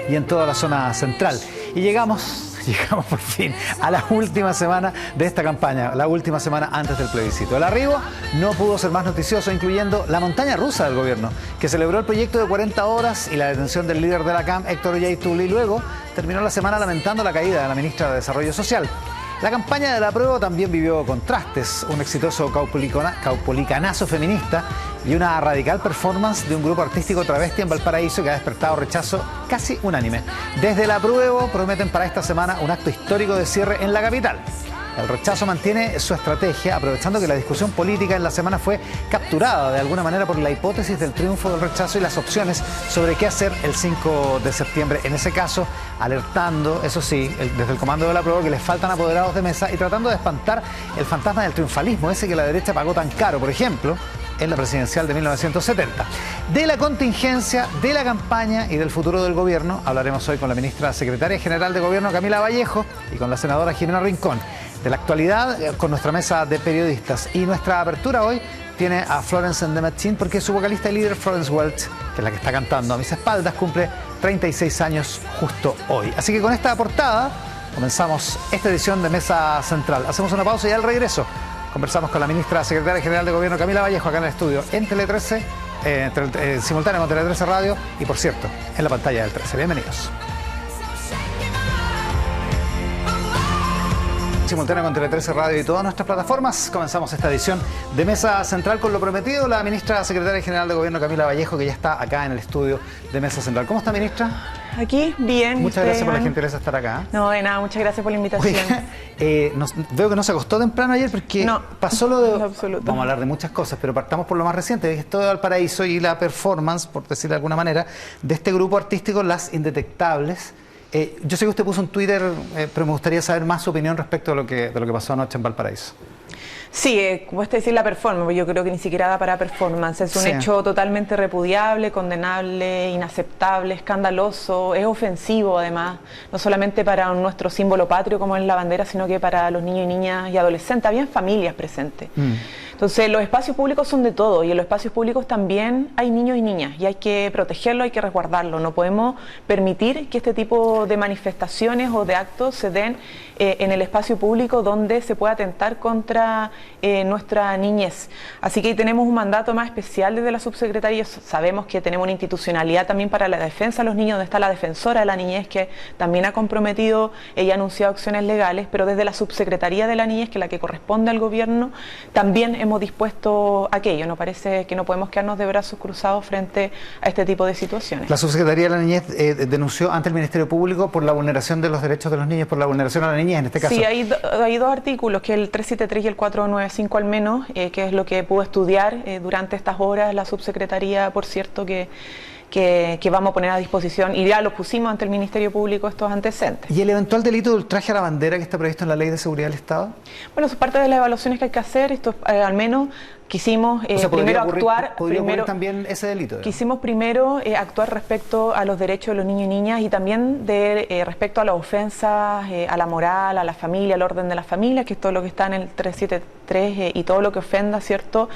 y en toda la zona central. Y llegamos por fin a la última semana de esta campaña, la última semana antes del plebiscito. El arribo no pudo ser más noticioso, incluyendo la montaña rusa del gobierno, que celebró el proyecto de 40 horas y la detención del líder de la CAM, Héctor Ollay-Tully. Luego terminó la semana lamentando la caída de la ministra de Desarrollo Social. La campaña del apruebo también vivió contrastes, un exitoso caupolicanazo feminista y una radical performance de un grupo artístico travesti en Valparaíso que ha despertado rechazo casi unánime. Desde el apruebo prometen para esta semana un acto histórico de cierre en la capital. El rechazo mantiene su estrategia, aprovechando que la discusión política en la semana fue capturada de alguna manera por la hipótesis del triunfo del rechazo y las opciones sobre qué hacer el 5 de septiembre. En ese caso, alertando, eso sí, desde el comando de la prueba, que les faltan apoderados de mesa y tratando de espantar el fantasma del triunfalismo, ese que la derecha pagó tan caro, por ejemplo, en la presidencial de 1970. De la contingencia, de la campaña y del futuro del gobierno hablaremos hoy con la ministra secretaria general de Gobierno, Camila Vallejo, y con la senadora Jimena Rincón. De la actualidad, con nuestra mesa de periodistas. Y nuestra apertura hoy tiene a Florence and the Machine, porque su vocalista y líder, Florence Welch, que es la que está cantando a mis espaldas, cumple 36 años justo hoy. Así que con esta portada comenzamos esta edición de Mesa Central. Hacemos una pausa y al regreso conversamos con la ministra secretaria general de Gobierno, Camila Vallejo, acá en el estudio, en Tele 13, simultáneo con Tele 13 Radio y, por cierto, en la pantalla del 13. Bienvenidos. Simultáneo con Tele 13 Radio y todas nuestras plataformas. Comenzamos esta edición de Mesa Central con lo prometido. La ministra secretaria general de Gobierno, Camila Vallejo, que ya está acá en el estudio de Mesa Central. ¿Cómo está, ministra? Aquí, bien. Muchas gracias por la gentileza de estar acá. No, de nada, muchas gracias por la invitación. Oiga, veo que no se acostó temprano ayer porque pasó lo de... Absoluto. Vamos a hablar de muchas cosas, pero partamos por lo más reciente, esto de Valparaíso y la performance, por decirlo de alguna manera, de este grupo artístico, Las Indetectables. Yo sé que usted puso en Twitter, pero me gustaría saber más su opinión respecto de lo que pasó anoche en Valparaíso. Sí, cuesta decir la performance, yo creo que ni siquiera da para performance. Es un hecho totalmente repudiable, condenable, inaceptable, escandaloso, es ofensivo además, no solamente para nuestro símbolo patrio como es la bandera, sino que para los niños y niñas y adolescentes. Habían familias presentes. Entonces los espacios públicos son de todo y en los espacios públicos también hay niños y niñas y hay que protegerlo, hay que resguardarlo. No podemos permitir que este tipo de manifestaciones o de actos se den en el espacio público donde se pueda atentar contra nuestra niñez. Así que tenemos un mandato más especial desde la subsecretaría. Sabemos que tenemos una institucionalidad también para la defensa de los niños, donde está la defensora de la niñez, que también ha comprometido y ha anunciado acciones legales, pero desde la subsecretaría de la niñez, que es la que corresponde al gobierno, también hemos dispuesto a aquello. Nos parece que no podemos quedarnos de brazos cruzados frente a este tipo de situaciones. La subsecretaría de la niñez denunció ante el Ministerio Público por la vulneración de los derechos de los niños, por la vulneración a la niñez en este caso. Sí, hay dos artículos, que el 373 y el 495 al menos, que es lo que pudo estudiar durante estas horas la subsecretaría, por cierto, que vamos a poner a disposición, y ya los pusimos ante el Ministerio Público estos antecedentes. ¿Y el eventual delito de ultraje a la bandera que está previsto en la Ley de Seguridad del Estado? Bueno, eso es parte de las evaluaciones que hay que hacer. Esto al menos quisimos primero actuar... ¿Podría ocurrir también ese delito? Quisimos primero actuar respecto a los derechos de los niños y niñas y también respecto a las ofensas a la moral, a la familia, al orden de la familia, que es todo lo que está en el 373 y todo lo que ofenda, ¿cierto?,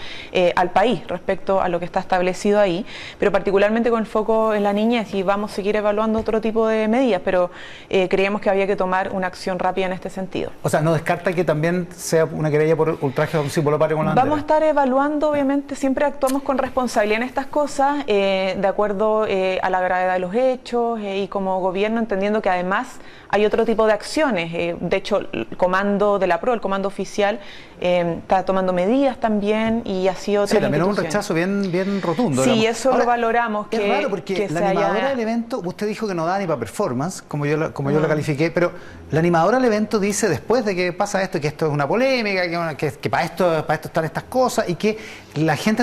al país respecto a lo que está establecido ahí, pero particularmente con el foco en la niñez, y vamos a seguir evaluando otro tipo de medidas, pero creíamos que había que tomar una acción rápida en este sentido. O sea, ¿no descarta que también sea una querella por ultraje a un símbolo patrio con la bandera? Vamos a estar evaluando, obviamente, siempre actuamos con responsabilidad en estas cosas, de acuerdo a la gravedad de los hechos y como gobierno entendiendo que además hay otro tipo de acciones. De hecho, el comando de la PRO, el comando oficial, está tomando medidas también y ha sido... Sí, también hubo un rechazo bien rotundo. Sí, digamos. Eso ahora, lo valoramos. Es raro porque la animadora del evento, usted dijo que no da ni para performance, como yo lo califiqué, pero la animadora del evento dice, después de que pasa esto, que esto es una polémica, que para esto están estas cosas, y que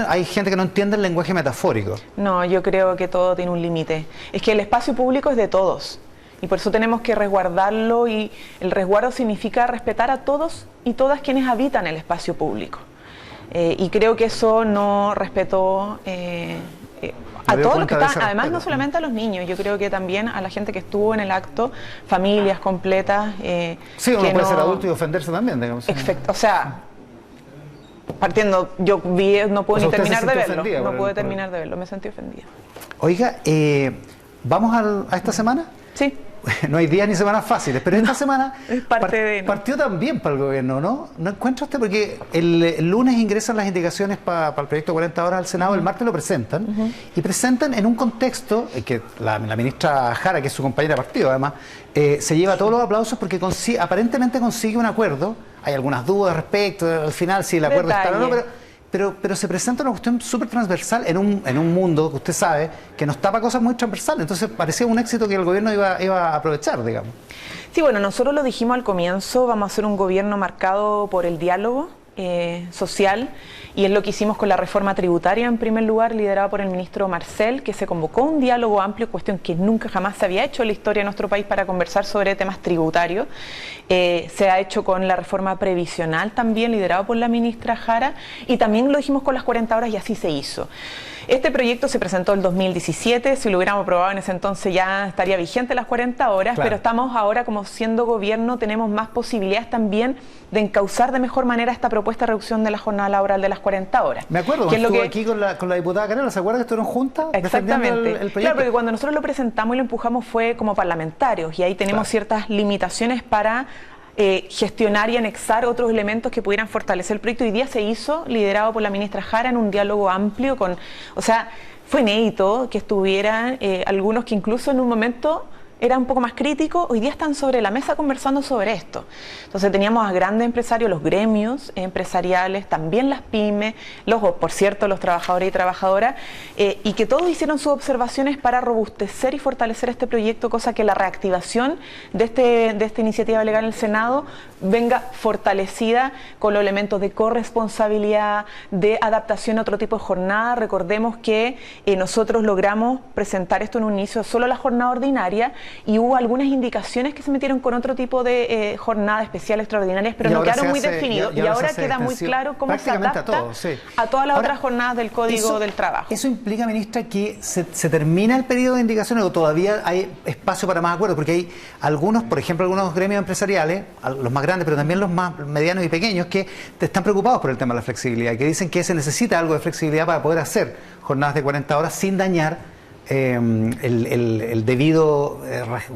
hay gente que no entiende el lenguaje metafórico. No, yo creo que todo tiene un límite. Es que el espacio público es de todos. Y por eso tenemos que resguardarlo, y el resguardo significa respetar a todos y todas quienes habitan el espacio público. Y creo que eso no respetó a todos los que están, además no solamente a los niños, yo creo que también a la gente que estuvo en el acto, familias completas. Sí, uno puede ser adulto y ofenderse también, digamos. O sea, partiendo, yo vi, no puedo ni terminar de verlo, no pude terminar de verlo, me sentí ofendida. Oiga, ¿Vamos a esta semana? Sí. No hay días ni semanas fáciles, pero esta semana es parte partió también para el gobierno, ¿no? ¿No encuentra usted? Porque el lunes ingresan las indicaciones para el proyecto 40 horas al Senado, el martes lo presentan, y presentan en un contexto que la ministra Jara, que es su compañera de partido además, se lleva todos los aplausos porque aparentemente consigue un acuerdo. Hay algunas dudas respecto, al final si el acuerdo está o no, pero se presenta una cuestión súper transversal en un mundo que usted sabe que nos tapa cosas muy transversales. Entonces parecía un éxito que el gobierno iba a aprovechar, digamos. Sí, bueno, nosotros lo dijimos al comienzo, vamos a hacer un gobierno marcado por el diálogo social, y es lo que hicimos con la reforma tributaria, en primer lugar, liderada por el ministro Marcel, que se convocó un diálogo amplio, cuestión que nunca jamás se había hecho en la historia de nuestro país para conversar sobre temas tributarios. Se ha hecho con la reforma previsional también, liderado por la ministra Jara, y también lo dijimos con las 40 horas y así se hizo. Este proyecto se presentó en 2017, si lo hubiéramos aprobado en ese entonces ya estaría vigente las 40 horas, claro. Pero estamos ahora, como siendo gobierno, tenemos más posibilidades también de encauzar de mejor manera esta propuesta de reducción de la jornada laboral de las 40 horas. Me acuerdo, que estuvo aquí con la diputada Carola, ¿se acuerda que estuvieron juntas? Exactamente. El proyecto? Claro, porque cuando nosotros lo presentamos y lo empujamos fue como parlamentarios, y ahí tenemos ciertas limitaciones para gestionar y anexar otros elementos que pudieran fortalecer el proyecto. Hoy día se hizo, liderado por la ministra Jara, en un diálogo amplio fue inédito que estuvieran algunos que incluso en un momento eran un poco más críticos, hoy día están sobre la mesa conversando sobre esto. Entonces teníamos a grandes empresarios, los gremios empresariales, también las pymes, por cierto, los trabajadores y trabajadoras, y que todos hicieron sus observaciones para robustecer y fortalecer este proyecto, cosa que la reactivación de esta iniciativa legal en el Senado venga fortalecida con los elementos de corresponsabilidad, de adaptación a otro tipo de jornada. Recordemos que nosotros logramos presentar esto en un inicio solo la jornada ordinaria, y hubo algunas indicaciones que se metieron con otro tipo de jornadas especiales extraordinarias, pero no quedaron muy definidos, y ahora queda muy claro cómo se adapta a todas las otras jornadas del Código del Trabajo. ¿Eso implica, ministra, que se termina el periodo de indicaciones o todavía hay espacio para más acuerdos? Porque hay algunos, por ejemplo, algunos gremios empresariales, los más grandes, pero también los más medianos y pequeños, que están preocupados por el tema de la flexibilidad, que dicen que se necesita algo de flexibilidad para poder hacer jornadas de 40 horas sin dañar el debido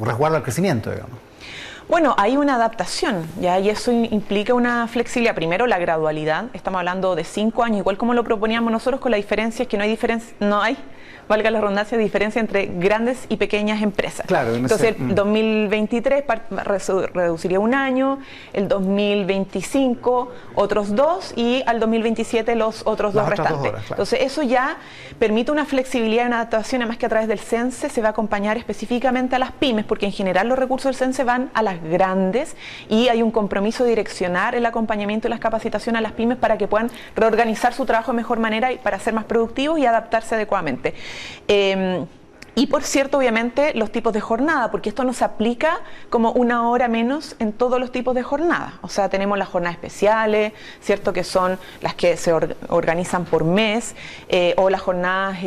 resguardo al crecimiento, digamos. Bueno, hay una adaptación, ¿ya? Y eso implica una flexibilidad. Primero, la gradualidad. Estamos hablando de 5 años, igual como lo proponíamos nosotros, con la diferencia es que no hay, valga la redundancia, diferencia entre grandes y pequeñas empresas. Claro, entonces, el 2023 reduciría 1 año, el 2025 otros 2 y al 2027 los otros 2 restantes. Horas, claro. Entonces, eso ya permite una flexibilidad y una adaptación, además que a través del CENSE se va a acompañar específicamente a las pymes, porque en general los recursos del CENSE van a las grandes, y hay un compromiso de direccionar el acompañamiento y las capacitaciones a las pymes para que puedan reorganizar su trabajo de mejor manera y para ser más productivos y adaptarse adecuadamente. Y por cierto, obviamente, los tipos de jornada, porque esto no se aplica como 1 hora menos en todos los tipos de jornada. O sea, tenemos las jornadas especiales, ¿cierto?, que son las que se organizan por mes, o las jornadas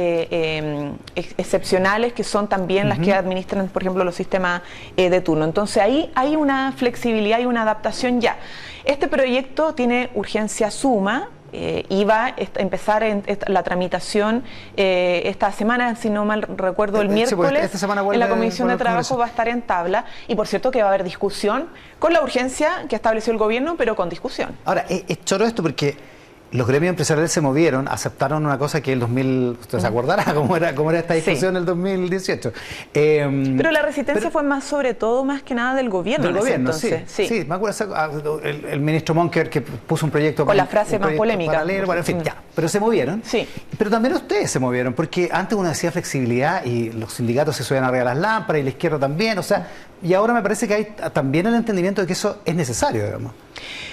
excepcionales, que son también las que administran, por ejemplo, los sistemas de turno. Entonces, ahí hay una flexibilidad y una adaptación ya. Este proyecto tiene urgencia suma. Y va a empezar la tramitación esta semana, si no mal recuerdo, el miércoles, en la Comisión de Trabajo va a estar en tabla, y por cierto que va a haber discusión con la urgencia que estableció el gobierno, pero con discusión. Ahora, es choro esto porque los gremios empresariales se movieron, aceptaron una cosa que el 2000, usted se acordará cómo era esta discusión en el 2018. Pero la resistencia fue más, sobre todo, más que nada del gobierno. Del gobierno, sí, me acuerdo el ministro Monker que puso un proyecto con la frase más polémica. Paralelo, bueno, en fin, ya, pero se movieron. Sí. Pero también ustedes se movieron, porque antes uno decía flexibilidad y los sindicatos se subían arriba de las lámparas y la izquierda también, o sea, y ahora me parece que hay también el entendimiento de que eso es necesario, digamos.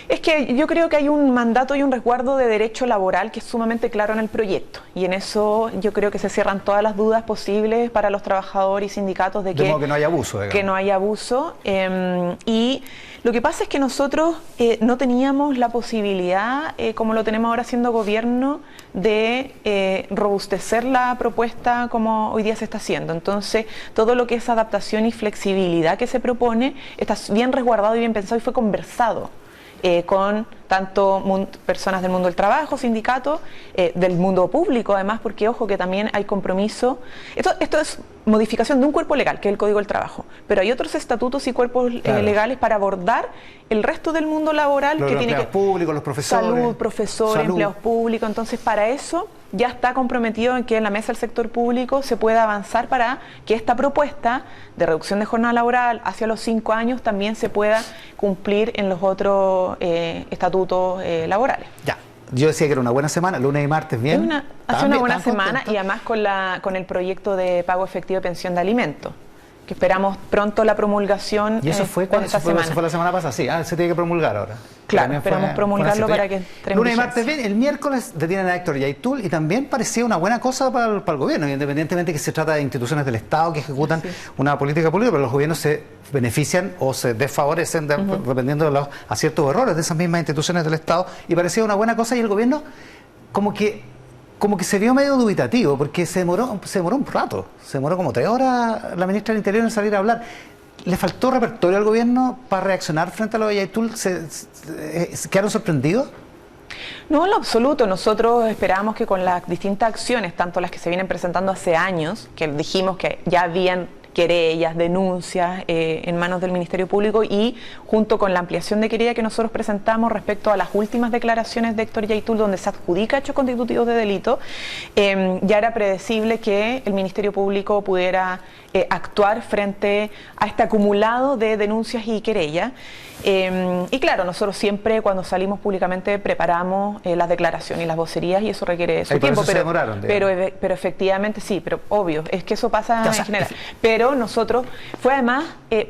Es que yo creo que hay un mandato y un resguardo de derecho laboral que es sumamente claro en el proyecto, y en eso yo creo que se cierran todas las dudas posibles para los trabajadores y sindicatos de que no haya abuso, digamos. Que no haya abuso, y lo que pasa es que nosotros no teníamos la posibilidad, como lo tenemos ahora siendo gobierno, de robustecer la propuesta como hoy día se está haciendo. Entonces, todo lo que es adaptación y flexibilidad que se propone está bien resguardado y bien pensado y fue conversado con tanto personas del mundo del trabajo, sindicatos, del mundo público además, porque ojo que también hay compromiso. Esto es modificación de un cuerpo legal, que es el Código del Trabajo, pero hay otros estatutos y cuerpos legales para abordar el resto del mundo laboral, los que tiene empleados públicos, los profesores. Salud, profesores, empleados públicos. Entonces, para eso ya está comprometido en que en la mesa del sector público se pueda avanzar para que esta propuesta de reducción de jornada laboral hacia los 5 años también se pueda cumplir en los otros estatutos laborales. Ya. Yo decía que era una buena semana, lunes y martes, bien. Hace una buena semana y además con el proyecto de pago efectivo de pensión de alimentos, que esperamos pronto la promulgación. ¿Y eso fue cuando? Esta semana. Eso fue la semana pasada, sí. Se tiene que promulgar ahora. Claro, esperamos promulgarlo para que entre lunes y martes bien. El miércoles detienen a Héctor Yaitul y también parecía una buena cosa para el gobierno, independientemente que se trata de instituciones del Estado que ejecutan una política pública, pero los gobiernos se benefician o se desfavorecen dependiendo de los aciertos o errores de esas mismas instituciones del Estado, y parecía una buena cosa, y el gobierno como que se vio medio dubitativo, porque se demoró un rato, se demoró como 3 horas la ministra del Interior en salir a hablar. ¿Le faltó repertorio al gobierno para reaccionar frente a lo de Yaitul? ¿Se quedaron sorprendidos? No, en lo absoluto. Nosotros esperamos que con las distintas acciones, tanto las que se vienen presentando hace años, que dijimos que ya habían querellas, denuncias en manos del Ministerio Público, y junto con la ampliación de querella que nosotros presentamos respecto a las últimas declaraciones de Héctor Yaitul, donde se adjudica hechos constitutivos de delito, ya era predecible que el Ministerio Público pudiera actuar frente a este acumulado de denuncias y querellas. Y claro, nosotros siempre cuando salimos públicamente preparamos las declaraciones y las vocerías, y eso requiere su tiempo, pero efectivamente sí, pero obvio, es que eso pasa en general. Pero nosotros, fue además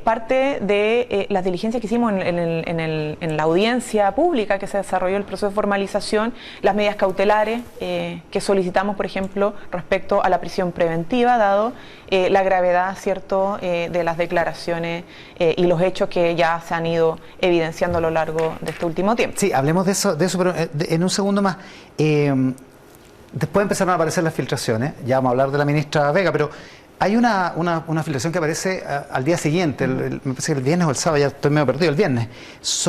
parte de las diligencias que hicimos en la audiencia pública que se desarrolló el proceso de formalización, las medidas cautelares que solicitamos, por ejemplo, respecto a la prisión preventiva, dado la gravedad, ¿cierto?, de las declaraciones y los hechos que ya se han ido evidenciando a lo largo de este último tiempo. Sí, hablemos de eso, pero en un segundo más. Después empezaron a aparecer las filtraciones, ya vamos a hablar de la ministra Vega, pero hay una filtración que aparece al día siguiente, me parece que el viernes o el sábado, ya estoy medio perdido, el viernes,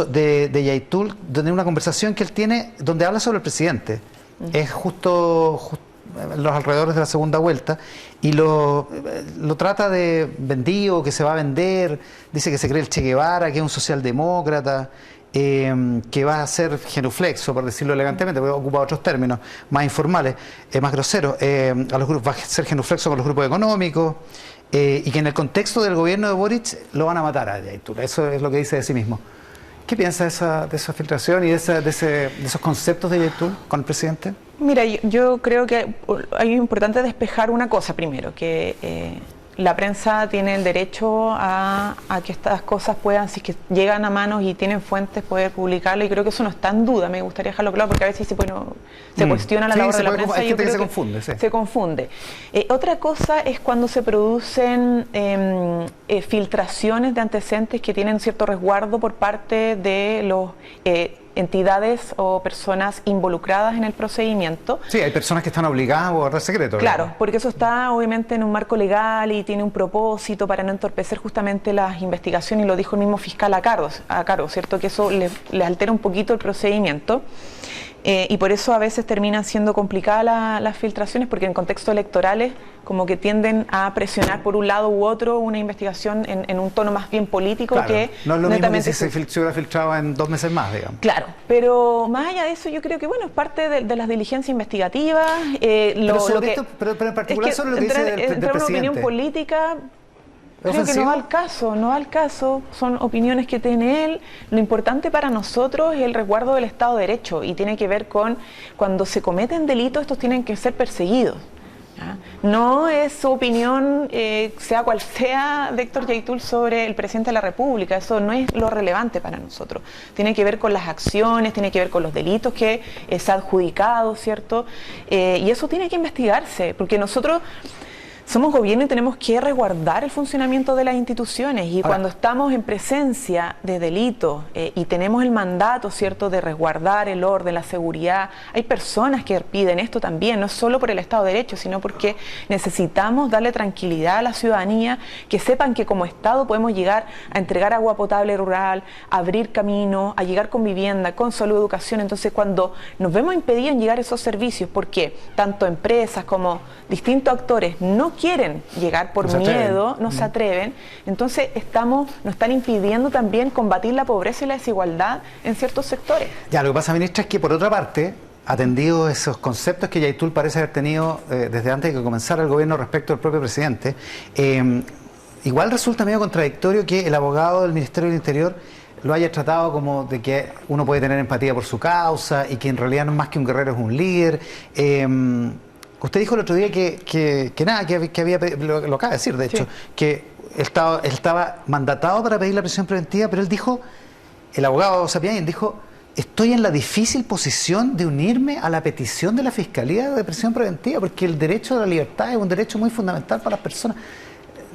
de Yaitul, donde una conversación que él tiene, donde habla sobre el presidente. Es justo los alrededores de la segunda vuelta, y lo trata de vendido, que se va a vender, dice que se cree el Che Guevara, que es un socialdemócrata, que va a ser genuflexo, por decirlo elegantemente, porque ocupa otros términos más informales, más groseros, a los grupos, va a ser genuflexo con los grupos económicos, y que en el contexto del gobierno de Boric lo van a matar a Yaitul. Eso es lo que dice de sí mismo. ¿Qué piensa de esa filtración y de esos conceptos de Yaitul con el presidente? Mira, yo creo que es importante despejar una cosa primero, que la prensa tiene el derecho a que estas cosas puedan, si es que llegan a manos y tienen fuentes, poder publicarlo, y creo que eso no está en duda. Me gustaría dejarlo claro, porque a veces se cuestiona la labor de la prensa. Hay gente que se confunde. Sí. Se confunde. Otra cosa es cuando se producen filtraciones de antecedentes que tienen cierto resguardo por parte de los entidades o personas involucradas en el procedimiento. Sí, hay personas que están obligadas a guardar secreto. Claro, ¿verdad? porque eso está obviamente en un marco legal y tiene un propósito para no entorpecer justamente las investigaciones, y lo dijo el mismo fiscal a cargo, ¿cierto? Que eso le altera un poquito el procedimiento. Y por eso a veces terminan siendo complicadas las filtraciones, porque en contextos electorales como que tienden a presionar por un lado u otro una investigación en un tono más bien político. Claro, que no es lo mismo que si se hubiera filtrado en 2 meses más, digamos. Claro, pero más allá de eso yo creo que es parte de las diligencias investigativas. Pero en particular sobre lo que dice del presidente. Una opinión política. Creo que no va al caso, son opiniones que tiene él. Lo importante para nosotros es el resguardo del Estado de Derecho, y tiene que ver con cuando se cometen delitos, estos tienen que ser perseguidos. ¿Ya? No es su opinión, sea cual sea, de Héctor Yaitul sobre el presidente de la República. Eso no es lo relevante para nosotros. Tiene que ver con las acciones, tiene que ver con los delitos que se ha adjudicado, ¿cierto? Y eso tiene que investigarse, porque nosotros Somos gobierno y tenemos que resguardar el funcionamiento de las instituciones, y cuando estamos en presencia de delitos y tenemos el mandato, ¿cierto?, de resguardar el orden, la seguridad, hay personas que piden esto también, no solo por el Estado de Derecho, sino porque necesitamos darle tranquilidad a la ciudadanía, que sepan que como Estado podemos llegar a entregar agua potable rural, a abrir camino, a llegar con vivienda, con salud, educación. Entonces, cuando nos vemos impedidos en llegar a esos servicios, porque tanto empresas como distintos actores no quieren llegar por miedo, no se atreven, entonces nos están impidiendo también combatir la pobreza y la desigualdad en ciertos sectores. Ya, lo que pasa, ministra, es que por otra parte, atendido esos conceptos que Yaitul parece haber tenido desde antes de que comenzara el gobierno respecto al propio presidente, igual resulta medio contradictorio que el abogado del Ministerio del Interior lo haya tratado como de que uno puede tener empatía por su causa y que en realidad no es más que un guerrero, es un líder. Usted dijo el otro día que había, lo acaba de decir, de hecho, que él estaba mandatado para pedir la prisión preventiva, pero él dijo, el abogado Sapiain dijo: estoy en la difícil posición de unirme a la petición de la Fiscalía de prisión preventiva, porque el derecho a la libertad es un derecho muy fundamental para las personas.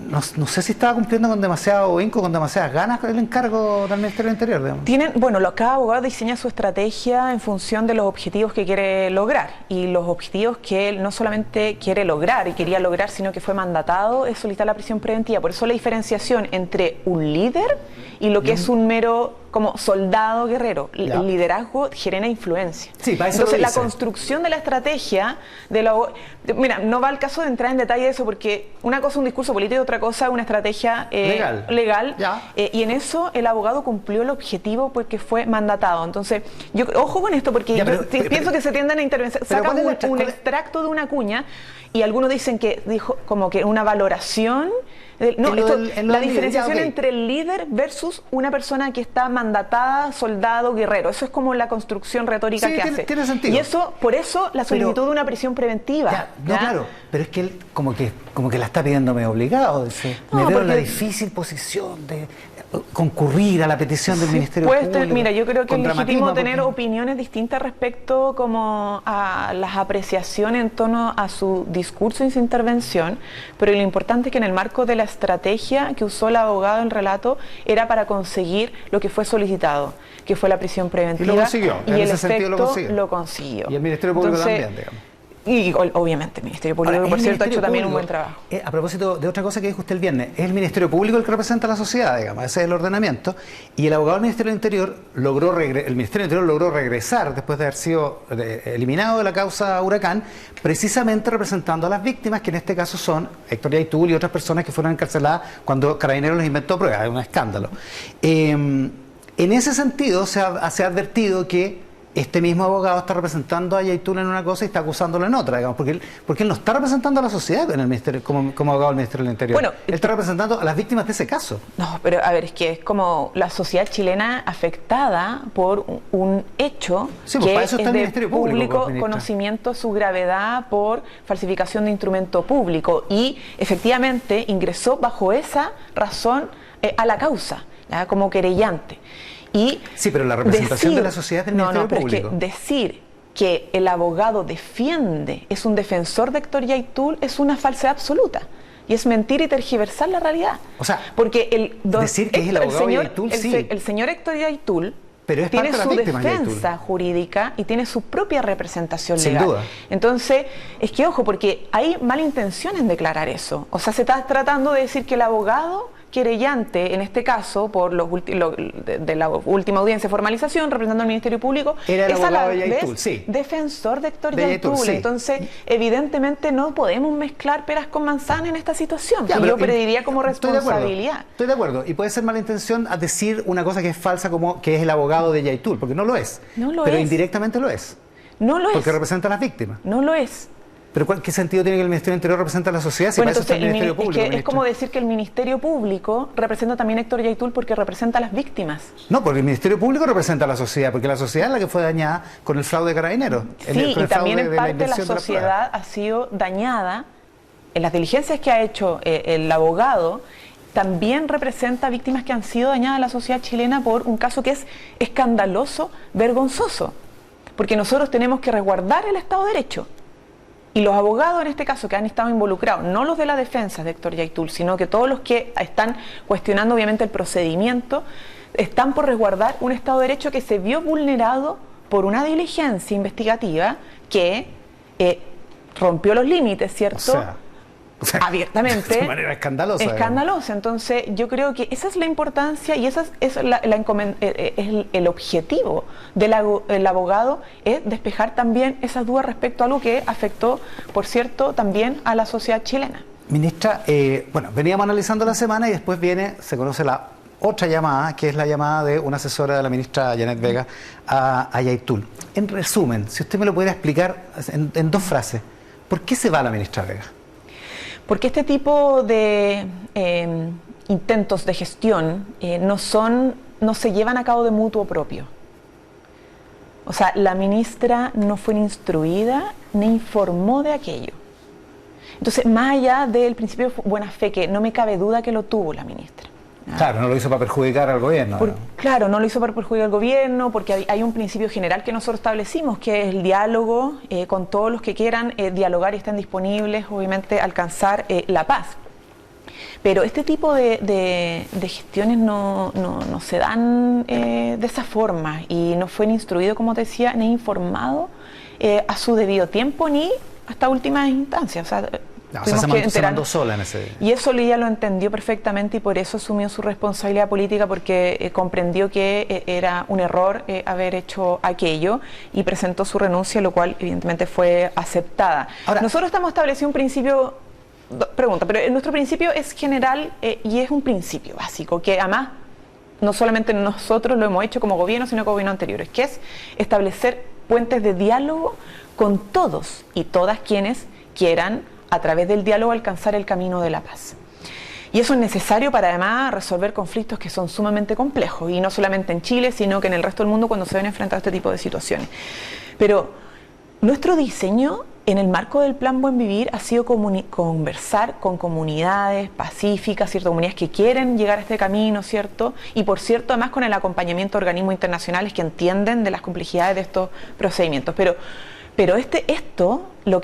No sé si estaba cumpliendo con demasiado ahínco, con demasiadas ganas con el encargo del Ministerio del Interior, digamos. Cada abogado diseña su estrategia en función de los objetivos que quiere lograr, y los objetivos que él no solamente quiere lograr y quería lograr, sino que fue mandatado, es solicitar la prisión preventiva. Por eso la diferenciación entre un líder y lo que es un mero como soldado guerrero. El liderazgo genera influencia. Sí, para eso entonces la construcción de la estrategia mira, no va al caso de entrar en detalle de eso, porque una cosa es un discurso político y otra cosa es una estrategia legal. Y en eso el abogado cumplió el objetivo porque fue mandatado. Entonces, ojo con esto, porque pienso que se tienden a intervenir. Sacan un extracto de una cuña y algunos dicen que dijo como que una valoración. La diferenciación entre el líder versus una persona que está mandatada, soldado, guerrero. Eso es como la construcción retórica que hace. Tiene sentido. Y por eso la solicitud de una prisión preventiva. Claro, pero es que él como que la está pidiendo medio obligado. Me veo en la difícil posición de concurrir a la petición del Ministerio Público. Mira, yo creo que es legítimo tener opiniones distintas respecto como a las apreciaciones en torno a su discurso y su intervención, pero lo importante es que en el marco de la estrategia que usó el abogado en el relato era para conseguir lo que fue solicitado, que fue la prisión preventiva. Y lo consiguió. Y el efecto lo consiguió. Y el Ministerio Público también, digamos. Y obviamente el Ministerio Público, por cierto, ha hecho también un buen trabajo. A propósito de otra cosa que dijo usted el viernes, es el Ministerio Público el que representa a la sociedad, digamos, ese es el ordenamiento, y el abogado del Ministerio del Interior el Ministerio del Interior logró regresar después de haber sido eliminado de la causa Huracán, precisamente representando a las víctimas, que en este caso son Héctor Yaitul y otras personas que fueron encarceladas cuando Carabineros les inventó pruebas, es un escándalo. En ese sentido se ha advertido que este mismo abogado está representando a Yaitul en una cosa y está acusándolo en otra, digamos, porque él no está representando a la sociedad en el ministerio, como abogado del Ministerio del Interior. Bueno, él está representando a las víctimas de ese caso. No, pero a ver, es que es como la sociedad chilena afectada por un hecho que para eso está es el de Ministerio público conocimiento, su gravedad por falsificación de instrumento público, y efectivamente ingresó bajo esa razón a la causa, ¿ya?, como querellante. Pero la representación de la sociedad del Ministerio Público. Es que decir que el abogado defiende, es un defensor de Héctor Yaitul, es una falsedad absoluta. Y es mentir y tergiversar la realidad. O sea, porque decir que es el abogado Yaitul, el señor Héctor Yaitul tiene su defensa jurídica y tiene su propia representación legal. Sin duda. Entonces, es que ojo, porque hay mala intención en declarar eso. O sea, se está tratando de decir que el abogado querellante, en este caso, por de la última audiencia de formalización, representando al Ministerio Público, era el es a la de Yaitul, vez defensor de Héctor Yaitul. Entonces, evidentemente no podemos mezclar peras con manzanas en esta situación. Yo pediría como responsabilidad. Estoy de acuerdo. Y puede ser mala intención a decir una cosa que es falsa, como que es el abogado de Yaitul, porque no lo es. Pero indirectamente lo es. No lo es. Porque representa a las víctimas. No lo es. ¿Pero qué sentido tiene que el Ministerio del Interior represente a la sociedad si para eso está el Ministerio Público? Es como decir que el Ministerio Público representa también a Héctor Yaitul porque representa a las víctimas. No, porque el Ministerio Público representa a la sociedad, porque la sociedad es la que fue dañada con el fraude de Carabineros. Sí, y también en parte la sociedad ha sido dañada en las diligencias que ha hecho el abogado. También representa víctimas que han sido dañadas en la sociedad chilena por un caso que es escandaloso, vergonzoso. Porque nosotros tenemos que resguardar el Estado de Derecho. Y los abogados en este caso que han estado involucrados, no los de la defensa de Héctor Yaitul, sino que todos los que están cuestionando obviamente el procedimiento, están por resguardar un Estado de Derecho que se vio vulnerado por una diligencia investigativa que rompió los límites, ¿cierto? O sea, abiertamente. De manera escandalosa. Escandalosa. Entonces, yo creo que esa es la importancia y esa es el objetivo del abogado, es despejar también esas dudas respecto a algo que afectó, por cierto, también a la sociedad chilena. Ministra, bueno, veníamos analizando la semana y después se conoce la otra llamada, que es la llamada de una asesora de la ministra Janet Vega a Yaitul. En resumen, si usted me lo pudiera explicar en 2 frases, ¿por qué se va la ministra Vega? Porque este tipo de intentos de gestión no se llevan a cabo de mutuo propio. O sea, la ministra no fue ni instruida ni informó de aquello. Entonces, más allá del principio de buena fe, que no me cabe duda que lo tuvo la ministra. Claro, no lo hizo para perjudicar al gobierno. Claro, no lo hizo para perjudicar al gobierno, porque hay un principio general que nosotros establecimos, que es el diálogo con todos los que quieran dialogar y estén disponibles, obviamente, alcanzar la paz. Pero este tipo de gestiones no se dan de esa forma y no fue ni instruido, como te decía, ni informado a su debido tiempo ni hasta últimas instancias. O sea, se mandó sola en ese... Y eso ella lo entendió perfectamente y por eso asumió su responsabilidad política, porque comprendió que era un error haber hecho aquello y presentó su renuncia, lo cual evidentemente fue aceptada. Ahora, nosotros estamos estableciendo un principio, pero nuestro principio es general y es un principio básico, que además no solamente nosotros lo hemos hecho como gobierno, sino como gobiernos anteriores, que es establecer puentes de diálogo con todos y todas quienes quieran a través del diálogo alcanzar el camino de la paz. Y eso es necesario para además resolver conflictos que son sumamente complejos, y no solamente en Chile, sino que en el resto del mundo cuando se ven enfrentados a este tipo de situaciones. Pero nuestro diseño en el marco del Plan Buen Vivir ha sido conversar con comunidades pacíficas, ¿cierto? Comunidades que quieren llegar a este camino, ¿cierto? Y por cierto, además con el acompañamiento de organismos internacionales que entienden de las complejidades de estos procedimientos. Pero lo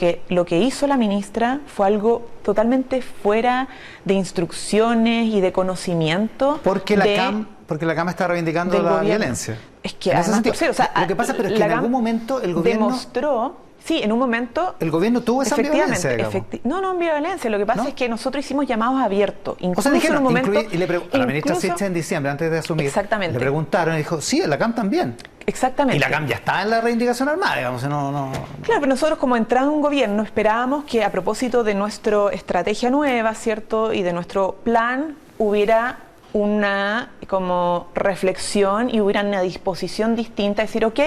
que hizo la ministra fue algo totalmente fuera de instrucciones y de conocimiento. Porque la CAM está reivindicando la violencia. Es que además, lo que pasa es que en algún momento el gobierno demostró. Sí, en un momento... El gobierno tuvo esa violencia, No violencia. Lo que pasa es que nosotros hicimos llamados abiertos. Incluso en un momento... a la ministra Sichel en diciembre, antes de asumir, le preguntaron y dijo, sí, la CAM también. Exactamente. Y la CAM ya está en la reivindicación armada, digamos. Claro, pero nosotros como entrada en un gobierno esperábamos que a propósito de nuestra estrategia nueva, ¿cierto? Y de nuestro plan, hubiera una como reflexión y hubiera una disposición distinta, decir, ok,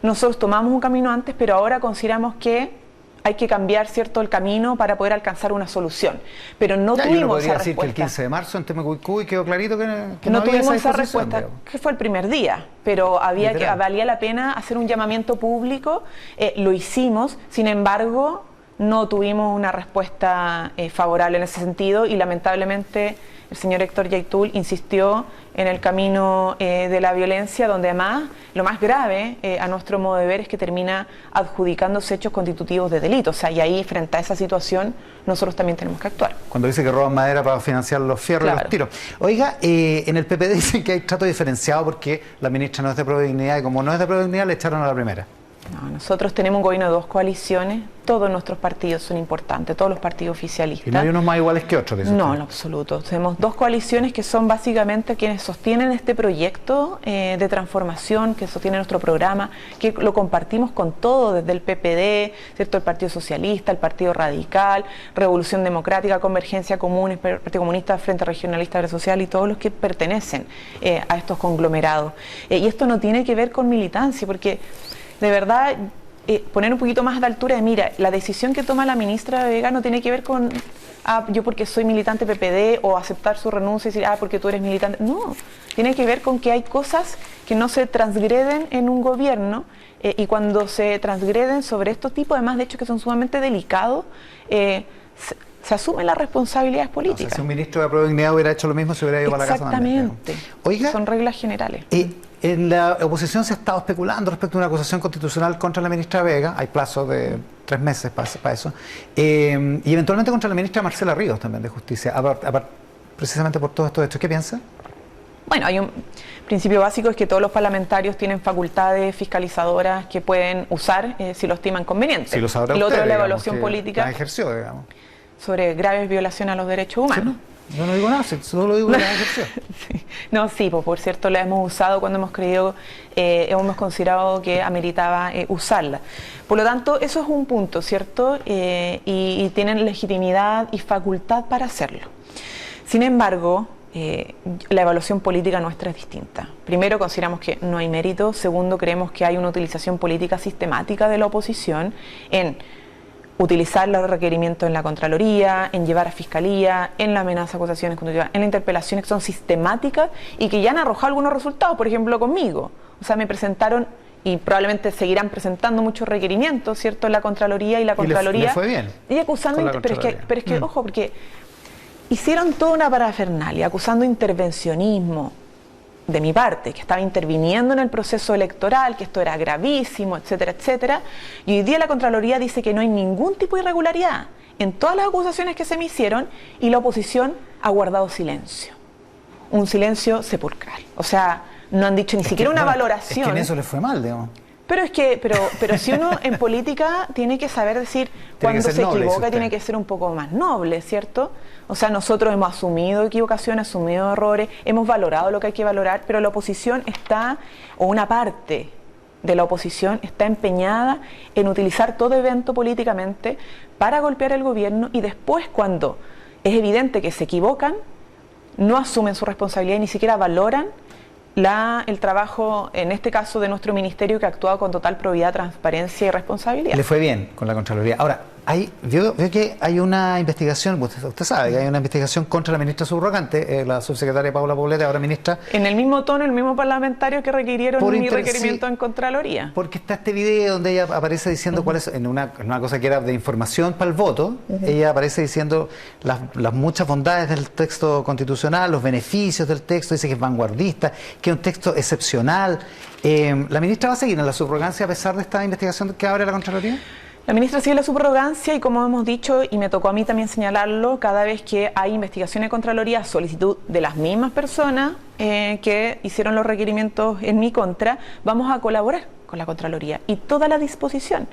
nosotros tomamos un camino antes, pero ahora consideramos que hay que cambiar, ¿cierto?, el camino para poder alcanzar una solución. Pero no tuvimos esa respuesta. Decir que el 15 de marzo en Temucuicui quedó clarito que no había tuvimos esa respuesta, digamos. que fue el primer día, pero valía la pena hacer un llamamiento público, lo hicimos, sin embargo, no tuvimos una respuesta favorable en ese sentido y lamentablemente el señor Héctor Yaitul insistió en el camino de la violencia, donde además lo más grave a nuestro modo de ver es que termina adjudicándose hechos constitutivos de delito. O sea, y ahí frente a esa situación nosotros también tenemos que actuar. Cuando dice que roban madera para financiar los fierros y los tiros. Oiga, en el PPD dicen que hay trato diferenciado porque la ministra no es de Prodignidad y como no es de Prodignidad le echaron a la primera. No, nosotros tenemos un gobierno de 2 coaliciones, todos nuestros partidos son importantes, todos los partidos oficialistas. ¿Y no hay unos más iguales que otros? No, en absoluto. Tenemos 2 coaliciones que son básicamente quienes sostienen este proyecto de transformación, que sostienen nuestro programa, que lo compartimos con todo, desde el PPD, ¿cierto?, el Partido Socialista, el Partido Radical, Revolución Democrática, Convergencia Común, el Partido Comunista, Frente Regionalista Agrario Social y todos los que pertenecen a estos conglomerados. Y esto no tiene que ver con militancia, porque de verdad, poner un poquito más de altura de mira, la decisión que toma la ministra Vega no tiene que ver con yo porque soy militante PPD o aceptar su renuncia y decir, porque tú eres militante. No, tiene que ver con que hay cosas que no se transgreden en un gobierno y cuando se transgreden sobre estos tipos, además de hechos que son sumamente delicados, se asumen las responsabilidades políticas. O sea, si un ministro de Prodignidad hubiera hecho lo mismo, se hubiera ido para la casa también. Exactamente. Oiga, son reglas generales. En la oposición se ha estado especulando respecto a una acusación constitucional contra la ministra Vega, hay plazo de 3 meses para eso, y eventualmente contra la ministra Marcela Ríos también de Justicia, precisamente por todos estos hechos. ¿Qué piensa? Bueno, hay un principio básico, es que todos los parlamentarios tienen facultades fiscalizadoras que pueden usar si lo estiman conveniente. Si lo sabrá y lo usted, otro es la digamos, evaluación política la ejerció, digamos, sobre graves violaciones a los derechos humanos. ¿Sí, no? Yo no digo nada, solo digo que la ejerció. Sí. No, sí, pues por cierto la hemos usado cuando hemos creído, hemos considerado que ameritaba usarla. Por lo tanto, eso es un punto, ¿cierto? Y tienen legitimidad y facultad para hacerlo. Sin embargo, la evaluación política nuestra es distinta. Primero, consideramos que no hay mérito. Segundo, creemos que hay una utilización política sistemática de la oposición en utilizar los requerimientos en la Contraloría, en llevar a Fiscalía, en la amenaza, acusaciones constitucionales, en las interpelaciones que son sistemáticas y que ya han arrojado algunos resultados, por ejemplo conmigo. O sea, me presentaron y probablemente seguirán presentando muchos requerimientos, ¿cierto?, en la Contraloría y la Contraloría. Y le fue bien. Y acusando, pero es que ojo, porque hicieron toda una parafernalia, acusando intervencionismo de mi parte, que estaba interviniendo en el proceso electoral, que esto era gravísimo, etcétera, etcétera. Y hoy día la Contraloría dice que no hay ningún tipo de irregularidad en todas las acusaciones que se me hicieron y la oposición ha guardado silencio. Un silencio sepulcral. O sea, no han dicho ni siquiera una valoración. Es que en eso les fue mal, digamos. Pero es que, pero si uno en política tiene que saber decir cuando se equivoca, tiene que ser un poco más noble, ¿cierto? O sea, nosotros hemos asumido equivocaciones, asumido errores, hemos valorado lo que hay que valorar, pero la oposición está, o una parte de la oposición está empeñada en utilizar todo evento políticamente para golpear al gobierno y después, cuando es evidente que se equivocan, no asumen su responsabilidad y ni siquiera valoran el trabajo, en este caso, de nuestro ministerio, que ha actuado con total probidad, transparencia y responsabilidad. Le fue bien con la Contraloría. Ahora, veo que hay una investigación, usted sabe que hay una investigación contra la ministra subrogante, la subsecretaria Paula Poblete, ahora ministra. En el mismo tono, el mismo parlamentario que requirieron mi requerimiento en Contraloría. Porque está este video donde ella aparece diciendo cuál es, en una cosa que era de información para el voto, ella aparece diciendo las muchas bondades del texto constitucional, los beneficios del texto, dice que es vanguardista, que es un texto excepcional. ¿La ministra va a seguir en la subrogancia a pesar de esta investigación que abre la Contraloría? La ministra sigue la subrogancia y, como hemos dicho, y me tocó a mí también señalarlo, cada vez que hay investigación de Contraloría a solicitud de las mismas personas que hicieron los requerimientos en mi contra, vamos a colaborar con la Contraloría y toda la disposición.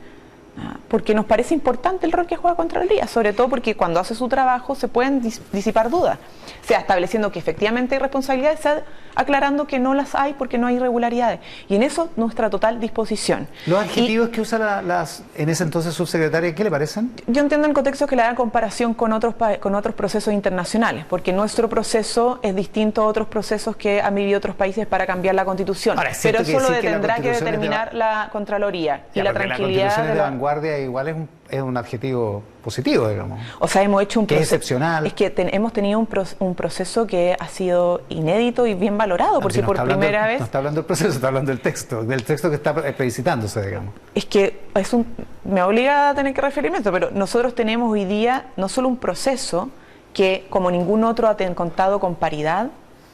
Porque nos parece importante el rol que juega Contraloría, sobre todo porque cuando hace su trabajo se pueden disipar dudas, sea estableciendo que efectivamente hay responsabilidades, sea aclarando que no las hay porque no hay irregularidades, y en eso nuestra total disposición. ¿Los adjetivos que usa en ese entonces subsecretaria, qué le parecen? Yo entiendo en contexto que le hagan comparación con otros procesos internacionales, porque nuestro proceso es distinto a otros procesos que han vivido otros países para cambiar la Constitución. Ahora, pero eso lo tendrá que determinar la Contraloría y la tranquilidad de la vanguardia igual es un adjetivo positivo, digamos. O sea, hemos hecho un proceso excepcional. Es que hemos tenido un proceso que ha sido inédito y bien valorado, porque por primera vez... No está hablando del proceso, está hablando del texto que está plebiscitándose, digamos. Es que me obliga a tener que referirme a esto, pero nosotros tenemos hoy día no solo un proceso que, como ningún otro, ha contado con paridad,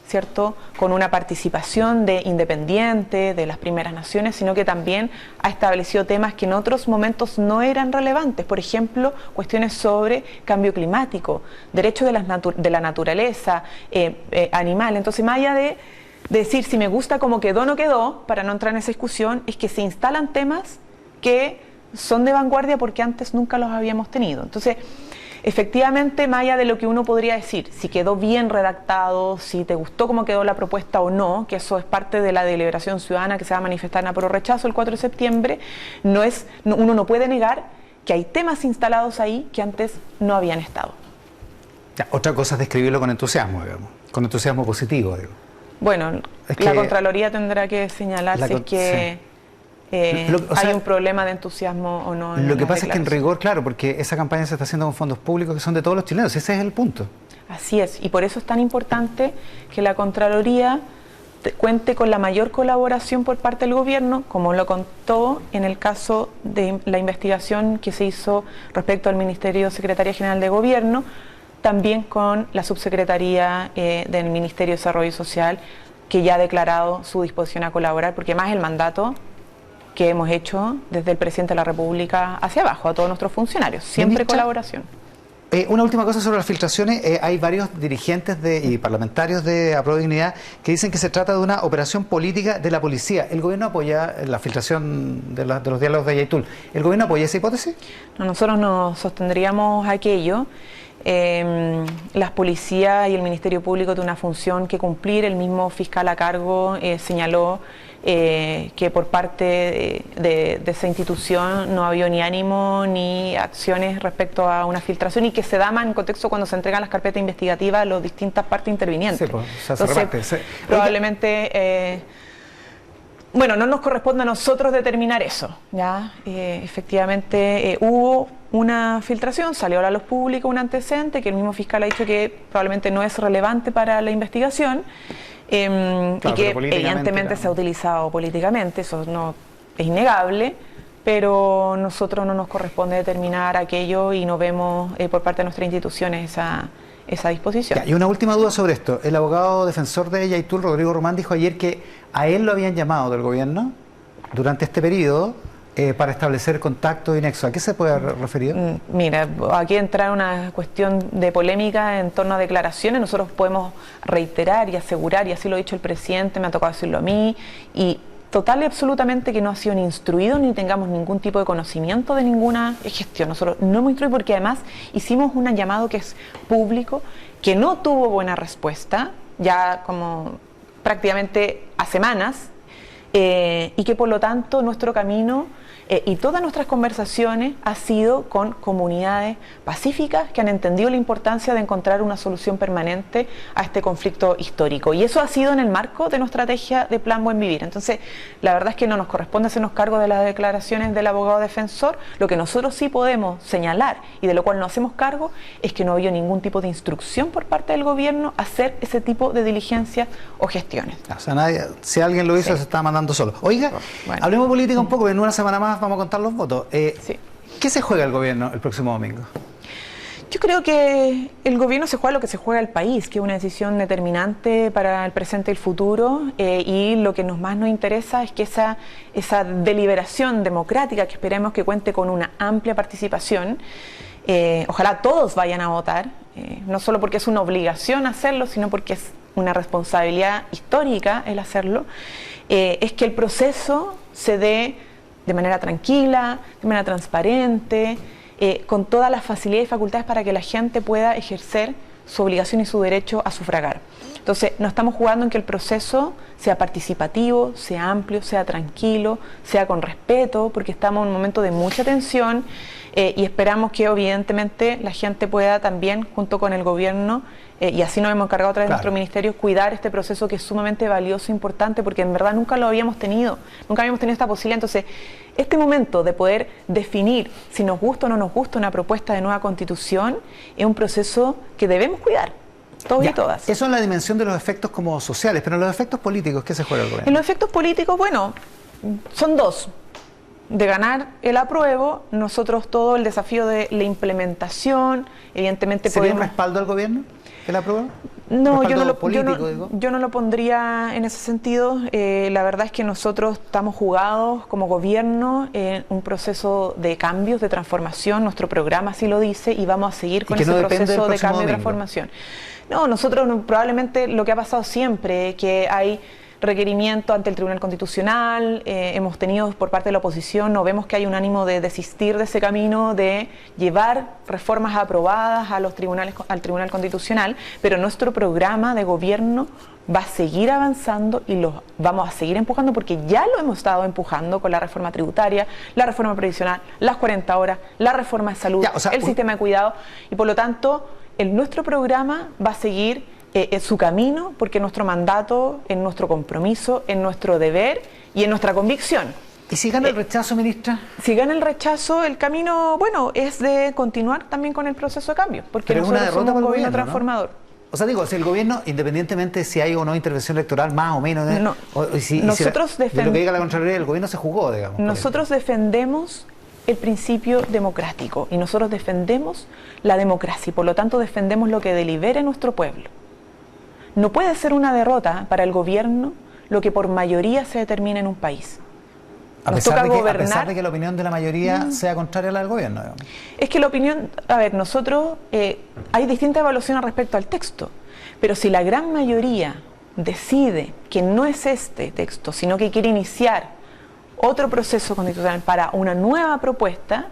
¿cierto?, con una participación de independientes, de las primeras naciones, sino que también ha establecido temas que en otros momentos no eran relevantes. Por ejemplo, cuestiones sobre cambio climático, derechos de la naturaleza, animal. Entonces, más allá de decir si me gusta cómo quedó o no quedó, para no entrar en esa discusión, es que se instalan temas que son de vanguardia porque antes nunca los habíamos tenido. Entonces, efectivamente, más allá de lo que uno podría decir, si quedó bien redactado, si te gustó cómo quedó la propuesta o no, que eso es parte de la deliberación ciudadana que se va a manifestar en apruebo rechazo el 4 de septiembre, uno no puede negar que hay temas instalados ahí que antes no habían estado. Ya, otra cosa es describirlo con entusiasmo, digamos, con entusiasmo positivo, digo. Bueno, la Contraloría tendrá que señalar si es que... hay un problema de entusiasmo o no. Lo que pasa es que en rigor, claro, porque esa campaña se está haciendo con fondos públicos que son de todos los chilenos, ese es el punto. Así es, y por eso es tan importante que la Contraloría cuente con la mayor colaboración por parte del gobierno, como lo contó en el caso de la investigación que se hizo respecto al Ministerio Secretaría General de Gobierno, también con la Subsecretaría del Ministerio de Desarrollo Social, que ya ha declarado su disposición a colaborar, porque más el mandato que hemos hecho desde el presidente de la República hacia abajo, a todos nuestros funcionarios, siempre colaboración. Una última cosa sobre las filtraciones. Hay varios dirigentes y parlamentarios de Apruebo Dignidad que dicen que se trata de una operación política de la policía. ¿El gobierno apoya la filtración de los diálogos de Yaitul? ¿El gobierno apoya esa hipótesis? No, nosotros nos sostendríamos aquello. Las policías y el Ministerio Público tienen una función que cumplir. El mismo fiscal a cargo señaló que por parte de esa institución no había ni ánimo ni acciones respecto a una filtración, y que se da más en contexto cuando se entregan las carpetas investigativas a las distintas partes intervinientes. Sí, pues, se hace entonces, probablemente... bueno, no nos corresponde a nosotros determinar eso, ¿ya? Efectivamente hubo una filtración, salió a la luz pública un antecedente que el mismo fiscal ha dicho que probablemente no es relevante para la investigación, claro, y que evidentemente se ha utilizado políticamente, eso no es innegable, pero nosotros no nos corresponde determinar aquello y no vemos por parte de nuestras instituciones esa disposición. Y una última duda sobre esto. El abogado defensor de Yaitul, Rodrigo Román, dijo ayer que a él lo habían llamado del gobierno durante este periodo para establecer contacto y nexo. ¿A qué se puede referir? Mira, aquí entra una cuestión de polémica en torno a declaraciones. Nosotros podemos reiterar y asegurar, y así lo ha dicho el presidente, me ha tocado decirlo a mí, y total y absolutamente que no ha sido ni instruido ni tengamos ningún tipo de conocimiento de ninguna gestión. Nosotros no hemos instruido porque además hicimos un llamado que es público, que no tuvo buena respuesta, ya como prácticamente a semanas, y que por lo tanto nuestro camino y todas nuestras conversaciones ha sido con comunidades pacíficas que han entendido la importancia de encontrar una solución permanente a este conflicto histórico. Y eso ha sido en el marco de nuestra estrategia de Plan Buen Vivir. Entonces, la verdad es que no nos corresponde hacernos cargo de las declaraciones del abogado defensor. Lo que nosotros sí podemos señalar y de lo cual no hacemos cargo es que no había ningún tipo de instrucción por parte del gobierno a hacer ese tipo de diligencias o gestiones. O sea, si alguien lo hizo, se está mandando solo. Oiga, bueno, hablemos política un poco, en una semana más vamos a contar los votos. ¿Qué se juega el gobierno el próximo domingo? Yo creo que el gobierno se juega lo que se juega el país, que es una decisión determinante para el presente y el futuro, y lo que más nos interesa es que esa deliberación democrática, que esperemos que cuente con una amplia participación, ojalá todos vayan a votar, no solo porque es una obligación hacerlo, sino porque es una responsabilidad histórica el hacerlo, es que el proceso se dé de manera tranquila, de manera transparente, con todas las facilidades y facultades para que la gente pueda ejercer su obligación y su derecho a sufragar. Entonces, no estamos jugando en que el proceso sea participativo, sea amplio, sea tranquilo, sea con respeto, porque estamos en un momento de mucha tensión, y esperamos que evidentemente la gente pueda también, junto con el gobierno, y así nos hemos encargado a través de nuestro ministerio, cuidar este proceso que es sumamente valioso e importante, porque en verdad nunca lo habíamos tenido, nunca habíamos tenido esta posibilidad. Entonces, este momento de poder definir si nos gusta o no nos gusta una propuesta de nueva constitución es un proceso que debemos cuidar, todos y todas. Eso es la dimensión de los efectos como sociales, pero en los efectos políticos, ¿qué se juega el gobierno? En los efectos políticos, bueno, son dos. De ganar el apruebo, nosotros todo el desafío de la implementación, evidentemente ¿Sería un respaldo al gobierno el apruebo? No, yo no lo pondría en ese sentido. La verdad es que nosotros estamos jugados como gobierno en un proceso de cambios, de transformación. Nuestro programa así lo dice y vamos a seguir con ese proceso de cambio y transformación. No, nosotros probablemente lo que ha pasado siempre, que hay requerimiento ante el Tribunal Constitucional, hemos tenido por parte de la oposición, no vemos que hay un ánimo de desistir de ese camino, de llevar reformas aprobadas a los tribunales, al Tribunal Constitucional, pero nuestro programa de gobierno va a seguir avanzando y lo vamos a seguir empujando, porque ya lo hemos estado empujando con la reforma tributaria, la reforma previsional, las 40 horas, la reforma de salud, el sistema de cuidado, y por lo tanto nuestro programa va a seguir su camino, porque nuestro mandato, en nuestro compromiso, en nuestro deber y en nuestra convicción. ¿Y si gana el rechazo, ministra? Si gana el rechazo, el camino, bueno, es de continuar también con el proceso de cambio, porque nosotros somos un gobierno transformador. ¿No? O sea, digo, si el gobierno, independientemente si hay o no intervención electoral, más o menos, nosotros de lo que diga la Contraloría, el gobierno se jugó, digamos. Nosotros defendemos el principio democrático y nosotros defendemos la democracia y por lo tanto defendemos lo que delibere nuestro pueblo. no puede ser una derrota para el gobierno lo que por mayoría se determina en un país. A pesar de que la opinión de la mayoría sea contraria a la del gobierno, digamos. Es que la opinión, a ver, nosotros, hay distintas evaluaciones respecto al texto, pero si la gran mayoría decide que no es este texto, sino que quiere iniciar otro proceso constitucional para una nueva propuesta,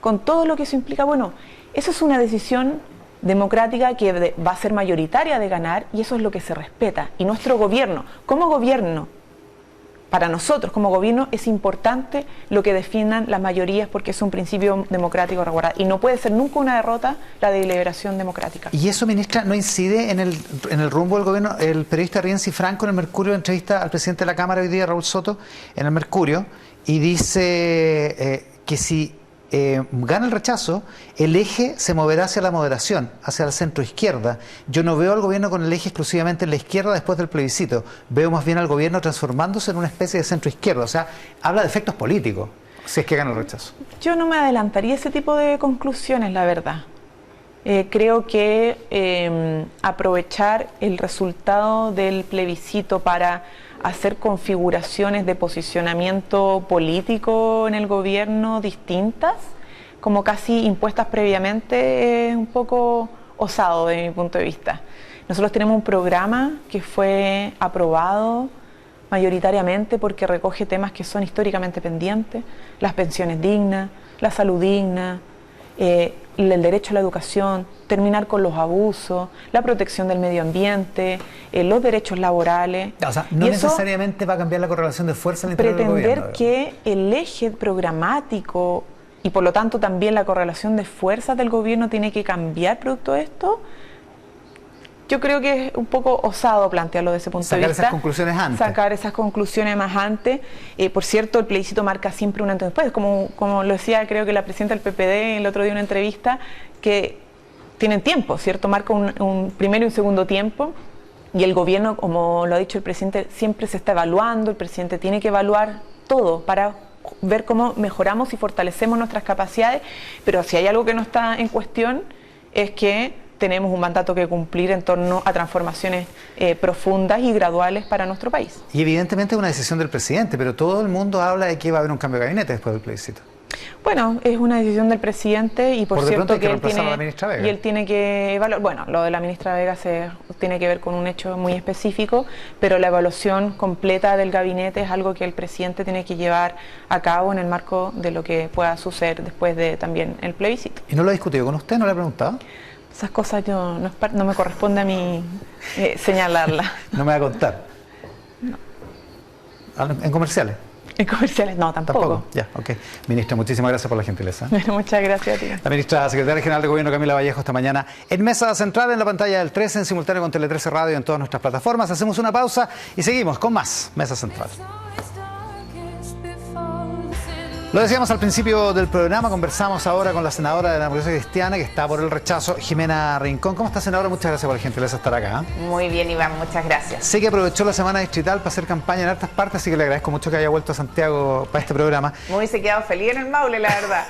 con todo lo que eso implica, bueno, eso es una decisión democrática que va a ser mayoritaria de ganar, y eso es lo que se respeta. Y nuestro gobierno, como gobierno, para nosotros como gobierno es importante lo que definan las mayorías, porque es un principio democrático regular y no puede ser nunca una derrota la deliberación democrática. ¿Y eso, ministra, no incide en el rumbo del gobierno? El periodista Rienzi Franco en el Mercurio entrevista al presidente de la Cámara hoy día, Raúl Soto, en el Mercurio, y dice que si gana el rechazo, el eje se moverá hacia la moderación, hacia la centroizquierda. Yo no veo al gobierno con el eje exclusivamente en la izquierda después del plebiscito. Veo más bien al gobierno transformándose en una especie de centroizquierda. O sea, habla de efectos políticos, si es que gana el rechazo. Yo no me adelantaría a ese tipo de conclusiones, la verdad. Creo que aprovechar el resultado del plebiscito para hacer configuraciones de posicionamiento político en el gobierno distintas, como casi impuestas previamente, es un poco osado desde mi punto de vista. Nosotros tenemos un programa que fue aprobado mayoritariamente porque recoge temas que son históricamente pendientes: las pensiones dignas, la salud digna, el derecho a la educación, terminar con los abusos, la protección del medio ambiente, los derechos laborales. O sea, no necesariamente va a cambiar la correlación de fuerza al interior del gobierno. Pretender que el eje programático y por lo tanto también la correlación de fuerzas del gobierno tiene que cambiar producto de esto, yo creo que es un poco osado plantearlo desde ese punto de vista. Sacar esas conclusiones antes. Sacar esas conclusiones más antes. Por cierto, el plebiscito marca siempre un antes y después. Como lo decía, creo que la presidenta del PPD el otro día en una entrevista, que tienen tiempo, ¿cierto? Marca un primero y un segundo tiempo. Y el gobierno, como lo ha dicho el presidente, siempre se está evaluando. El presidente tiene que evaluar todo para ver cómo mejoramos y fortalecemos nuestras capacidades. Pero si hay algo que no está en cuestión, es que tenemos un mandato que cumplir en torno a transformaciones profundas y graduales para nuestro país. Y evidentemente es una decisión del presidente, pero todo el mundo habla de que va a haber un cambio de gabinete después del plebiscito. Bueno, es una decisión del presidente y por cierto que él tiene que evaluar. Bueno, lo de la ministra Vega tiene que ver con un hecho muy específico, pero la evaluación completa del gabinete es algo que el presidente tiene que llevar a cabo en el marco de lo que pueda suceder después de también el plebiscito. ¿Y no lo ha discutido con usted? ¿No le ha preguntado? Esas cosas no me corresponde a mí señalarlas. ¿No me va a contar? No. ¿En comerciales? En comerciales no, tampoco. Ya, ok. Ministra, muchísimas gracias por la gentileza. Muchas gracias a ti. La ministra secretaria general de Gobierno, Camila Vallejo, esta mañana en Mesa Central, en la pantalla del 13, en simultáneo con Tele 13 Radio, en todas nuestras plataformas. Hacemos una pausa y seguimos con más Mesa Central. Lo decíamos al principio del programa, conversamos ahora con la senadora de la Democracia Cristiana, que está por el rechazo, Jimena Rincón. ¿Cómo está, senadora? Muchas gracias por la gentileza de estar acá. Muy bien, Iván, muchas gracias. Sé que aprovechó la semana distrital para hacer campaña en hartas partes, así que le agradezco mucho que haya vuelto a Santiago para este programa. Me hubiese quedado feliz en el Maule, la verdad.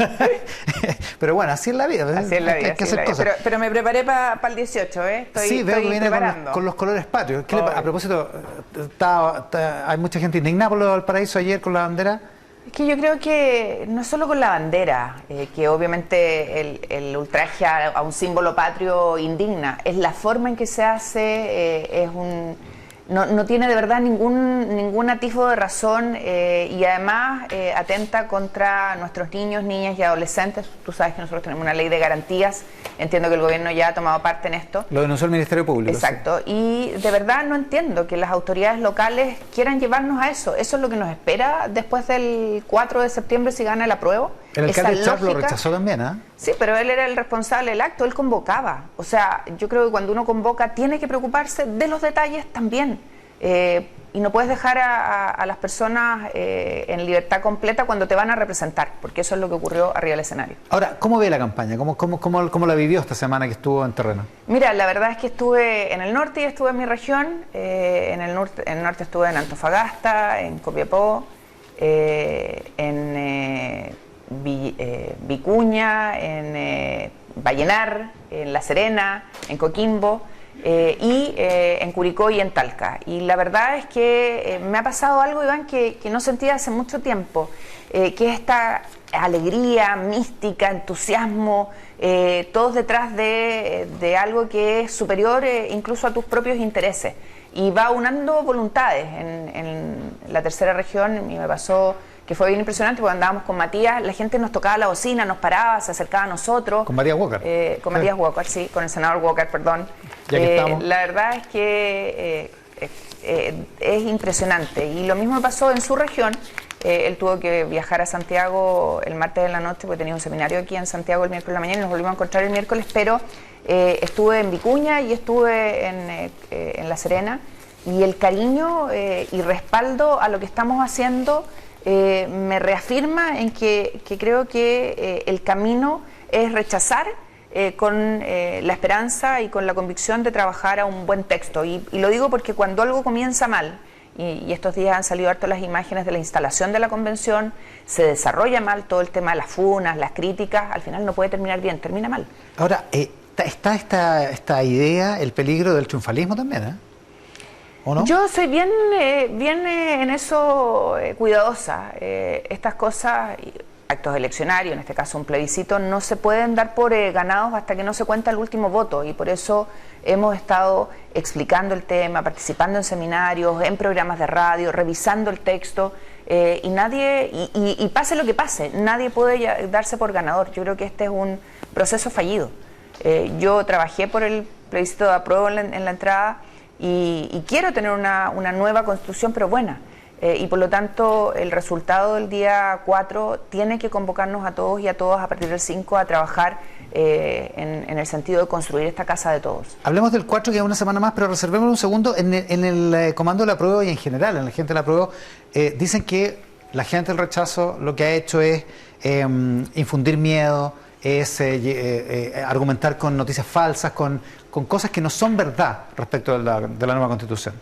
Pero bueno, así es la vida. Así es la vida. Hay que hacer cosas. Pero me preparé para el 18, ¿eh? Sí, veo que viene con los colores patrios. A propósito, hay mucha gente indignada por lo de Valparaíso ayer con la bandera. Es que yo creo que no es solo con la bandera, que obviamente el ultraje a un símbolo patrio indigna, es la forma en que se hace, no tiene de verdad ningún atisbo de razón y además atenta contra nuestros niños, niñas y adolescentes. Tú sabes que nosotros tenemos una ley de garantías, entiendo que el gobierno ya ha tomado parte en esto. Lo denunció el Ministerio Público. Exacto, sí. Y de verdad no entiendo que las autoridades locales quieran llevarnos a eso. Eso es lo que nos espera después del 4 de septiembre si gana el apruebo. El alcalde Chap lo rechazó también, ¿eh? Sí, pero él era el responsable del acto, él convocaba. O sea, yo creo que cuando uno convoca tiene que preocuparse de los detalles también. Y no puedes dejar a las personas en libertad completa cuando te van a representar, porque eso es lo que ocurrió arriba del escenario. Ahora, ¿cómo ve la campaña? ¿Cómo la vivió esta semana que estuvo en terreno? Mira, la verdad es que estuve en el norte y estuve en mi región. En el norte estuve en Antofagasta, en Copiapó, en Vicuña, en Vallenar, en La Serena, en Coquimbo. y en Curicó y en Talca. Y la verdad es que me ha pasado algo, Iván, que no sentía hace mucho tiempo, que es esta alegría, mística, entusiasmo, todos detrás de algo que es superior incluso a tus propios intereses. Y va unando voluntades en la tercera región. Y me pasó que fue bien impresionante porque andábamos con Matías, la gente nos tocaba la bocina, nos paraba, se acercaba a nosotros. Con Matías Walker. Con Matías Walker, sí, con el senador Walker, perdón. Ya que estamos. La verdad es que es impresionante. Y lo mismo pasó en su región. Él tuvo que viajar a Santiago el martes de la noche porque tenía un seminario aquí en Santiago el miércoles de la mañana y nos volvimos a encontrar el miércoles, pero estuve en Vicuña y estuve en La Serena, y el cariño y respaldo a lo que estamos haciendo me reafirma en que creo que el camino es rechazar con la esperanza y con la convicción de trabajar a un buen texto. Y lo digo porque cuando algo comienza mal, y estos días han salido harto las imágenes de la instalación de la convención, se desarrolla mal todo el tema de las funas, las críticas, al final no puede terminar bien, termina mal. Ahora, está esta idea, el peligro del triunfalismo también, ¿eh? ¿O no? Yo soy bien en eso cuidadosa. Estas cosas, actos eleccionarios, en este caso un plebiscito, no se pueden dar por ganados hasta que no se cuenta el último voto, y por eso hemos estado explicando el tema, participando en seminarios, en programas de radio, revisando el texto, y pase lo que pase, nadie puede darse por ganador. Yo creo que este es un proceso fallido. Yo trabajé por el plebiscito de apruebo en la entrada, y quiero tener una nueva constitución, pero buena. Y por lo tanto, el resultado del día 4 tiene que convocarnos a todos y a todas a partir del 5 a trabajar en el sentido de construir esta casa de todos. Hablemos del 4, que es una semana más, pero reservemos un segundo. En el comando de la prueba y en general, en la gente de la prueba, dicen que la gente del rechazo lo que ha hecho es infundir miedo, es argumentar con noticias falsas, con cosas que no son verdad respecto de la nueva Constitución.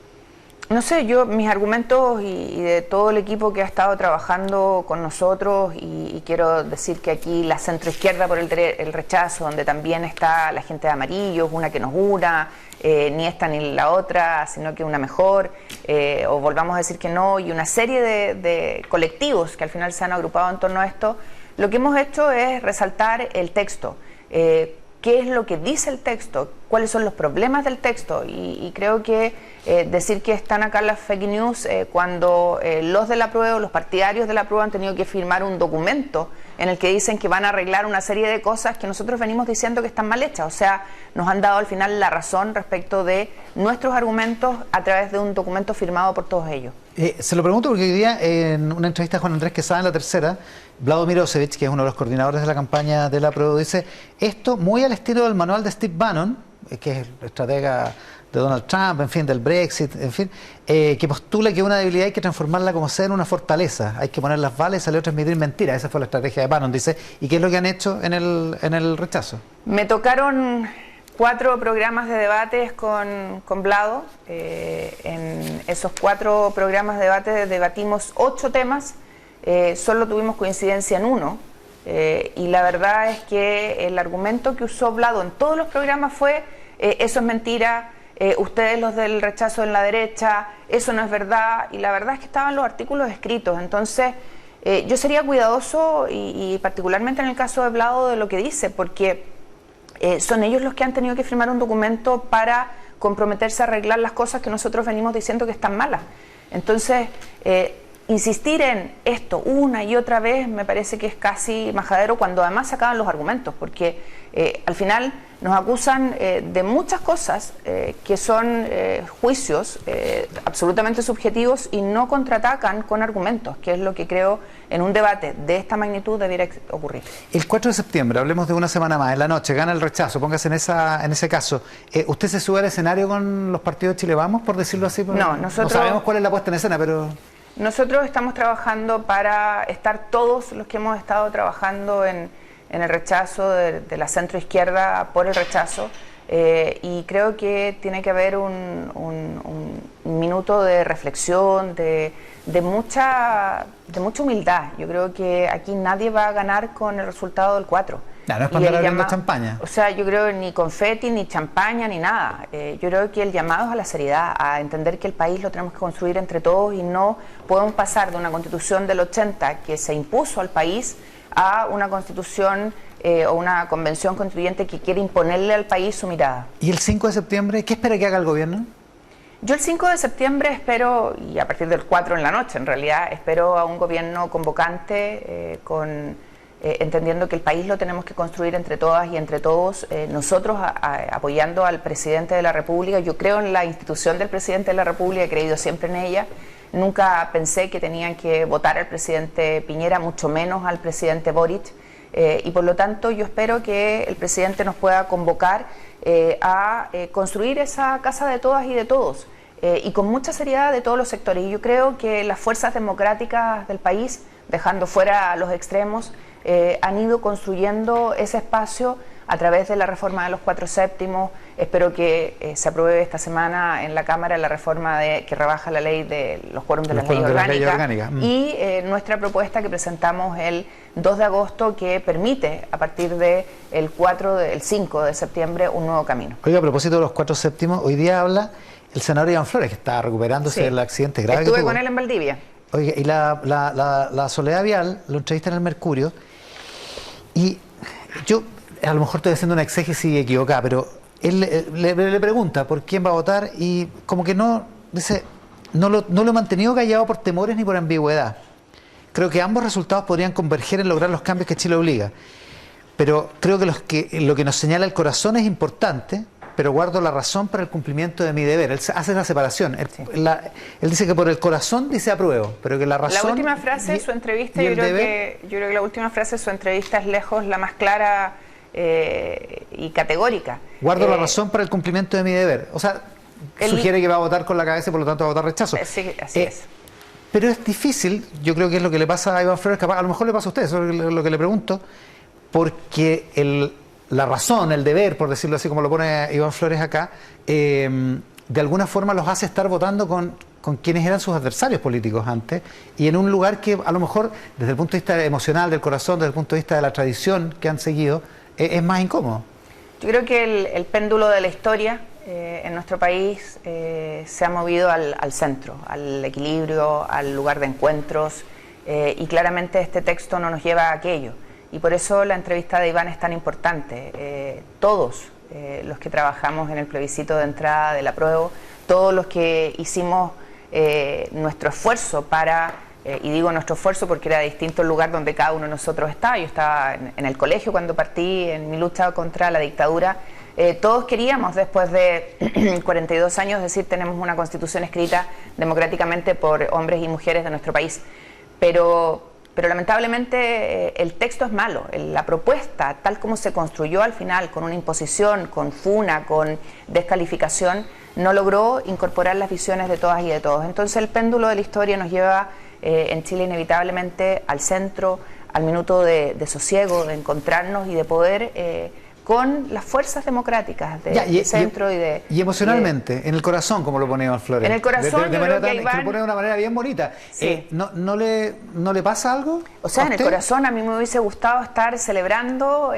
No sé, mis argumentos y de todo el equipo que ha estado trabajando con nosotros, y quiero decir que aquí la centroizquierda por el rechazo, donde también está la gente de amarillos, una que nos una, ni esta ni la otra, sino que una mejor, o volvamos a decir que no, y una serie de colectivos que al final se han agrupado en torno a esto. Lo que hemos hecho es resaltar el texto, qué es lo que dice el texto, cuáles son los problemas del texto, y creo que decir que están acá las fake news cuando los de la prueba, los partidarios de la prueba han tenido que firmar un documento en el que dicen que van a arreglar una serie de cosas que nosotros venimos diciendo que están mal hechas. O sea, nos han dado al final la razón respecto de nuestros argumentos a través de un documento firmado por todos ellos. Se lo pregunto porque hoy día en una entrevista a Juan Andrés Quesada en La Tercera, Vlado Mirosevich, que es uno de los coordinadores de la campaña de la prueba, dice esto muy al estilo del manual de Steve Bannon, que es el estratega de Donald Trump, en fin, del Brexit, en fin, que postula que una debilidad hay que transformarla como sea en una fortaleza, hay que poner las balas y salir a transmitir mentiras. Esa fue la estrategia de Bannon, dice. ¿Y qué es lo que han hecho en el rechazo? Me tocaron 4 programas de debates con Vlado. En esos 4 programas de debate debatimos 8 temas, solo tuvimos coincidencia en uno, y la verdad es que el argumento que usó Vlado en todos los programas fue eso es mentira, ustedes los del rechazo en la derecha, eso no es verdad, y la verdad es que estaban los artículos escritos. Entonces yo sería cuidadoso, y particularmente en el caso de Vlado, de lo que dice, porque son ellos los que han tenido que firmar un documento para comprometerse a arreglar las cosas que nosotros venimos diciendo que están malas. Entonces, insistir en esto una y otra vez me parece que es casi majadero, cuando además se acaban los argumentos, porque al final nos acusan de muchas cosas que son juicios absolutamente subjetivos, y no contraatacan con argumentos, que es lo que creo en un debate de esta magnitud debiera ocurrir. El 4 de septiembre, hablemos de una semana más, en la noche, gana el rechazo, póngase en ese caso. ¿Usted se sube al escenario con los partidos de Chile Vamos, por decirlo así? No, nosotros... No sabemos cuál es la puesta en escena, pero... Nosotros estamos trabajando para estar todos los que hemos estado trabajando en el rechazo de la centroizquierda por el rechazo, y creo que tiene que haber un minuto de reflexión, de mucha humildad. Yo creo que aquí nadie va a ganar con el resultado del 4. No, no es para andar abriendo champaña. O sea, yo creo ni confeti, ni champaña, ni nada. Yo creo que el llamado es a la seriedad, a entender que el país lo tenemos que construir entre todos y no podemos pasar de una constitución del 80 que se impuso al país a una constitución o una convención constituyente que quiere imponerle al país su mirada. ¿Y el 5 de septiembre qué espera que haga el gobierno? Yo el 5 de septiembre espero, y a partir del 4 en la noche en realidad, espero a un gobierno convocante entendiendo que el país lo tenemos que construir entre todas y entre todos, nosotros apoyando al presidente de la República. Yo creo en la institución del presidente de la República, he creído siempre en ella. Nunca pensé que tenían que votar al presidente Piñera, mucho menos al presidente Boric, y por lo tanto yo espero que el presidente nos pueda convocar a construir esa casa de todas y de todos, y con mucha seriedad de todos los sectores. Y yo creo que las fuerzas democráticas del país, dejando fuera los extremos, han ido construyendo ese espacio a través de la reforma de los 4 séptimos. Espero que se apruebe esta semana en la Cámara la reforma que rebaja la ley de los quórums de las leyes orgánicas. Y nuestra propuesta que presentamos el 2 de agosto que permite a partir del 5 de septiembre un nuevo camino. Oiga, a propósito de los 4 séptimos, hoy día habla el senador Iván Flores, que está recuperándose del accidente grave. Estuve con él en Valdivia. Oiga, y la Soledad Vial lo entrevista en el Mercurio, y yo a lo mejor estoy haciendo una exégesis equivocada, pero él le pregunta por quién va a votar y como que no lo he mantenido callado por temores ni por ambigüedad. Creo que ambos resultados podrían converger en lograr los cambios que Chile obliga, pero creo que lo que nos señala el corazón es importante, pero guardo la razón para el cumplimiento de mi deber. Él hace la separación. Él dice que por el corazón dice apruebo, pero que la razón... La última frase de su entrevista, yo creo que la última frase de su entrevista es lejos la más clara y categórica. Guardo la razón para el cumplimiento de mi deber. O sea, sugiere que va a votar con la cabeza y por lo tanto va a votar rechazo. Sí, así es. Pero es difícil, yo creo que es lo que le pasa a Iván Flores, capaz, a lo mejor le pasa a usted, eso es lo que le pregunto, porque la razón, el deber, por decirlo así como lo pone Iván Flores acá, de alguna forma los hace estar votando con quienes eran sus adversarios políticos antes, y en un lugar que a lo mejor desde el punto de vista emocional del corazón, desde el punto de vista de la tradición que han seguido, es más incómodo. Yo creo que el péndulo de la historia en nuestro país se ha movido al centro, al equilibrio, al lugar de encuentros, y claramente este texto no nos lleva a aquello. Y por eso la entrevista de Iván es tan importante. Todos los que trabajamos en el plebiscito de entrada del apruebo, todos los que hicimos nuestro esfuerzo para, y digo nuestro esfuerzo porque era distinto el lugar donde cada uno de nosotros está. Yo estaba en el colegio cuando partí en mi lucha contra la dictadura. Todos queríamos, después de 42 años, decir tenemos una constitución escrita democráticamente por hombres y mujeres de nuestro país. Pero lamentablemente el texto es malo. La propuesta, tal como se construyó al final, con una imposición, con funa, con descalificación, no logró incorporar las visiones de todas y de todos. Entonces el péndulo de la historia nos lleva en Chile inevitablemente al centro, al minuto de sosiego, de encontrarnos y de poder... con las fuerzas democráticas del centro y emocionalmente, en el corazón, como lo pone Iván Flores. En el corazón, yo creo que Iván... lo pone de una manera bien bonita. Sí. ¿No le pasa algo? O sea, en el corazón a mí me hubiese gustado estar celebrando,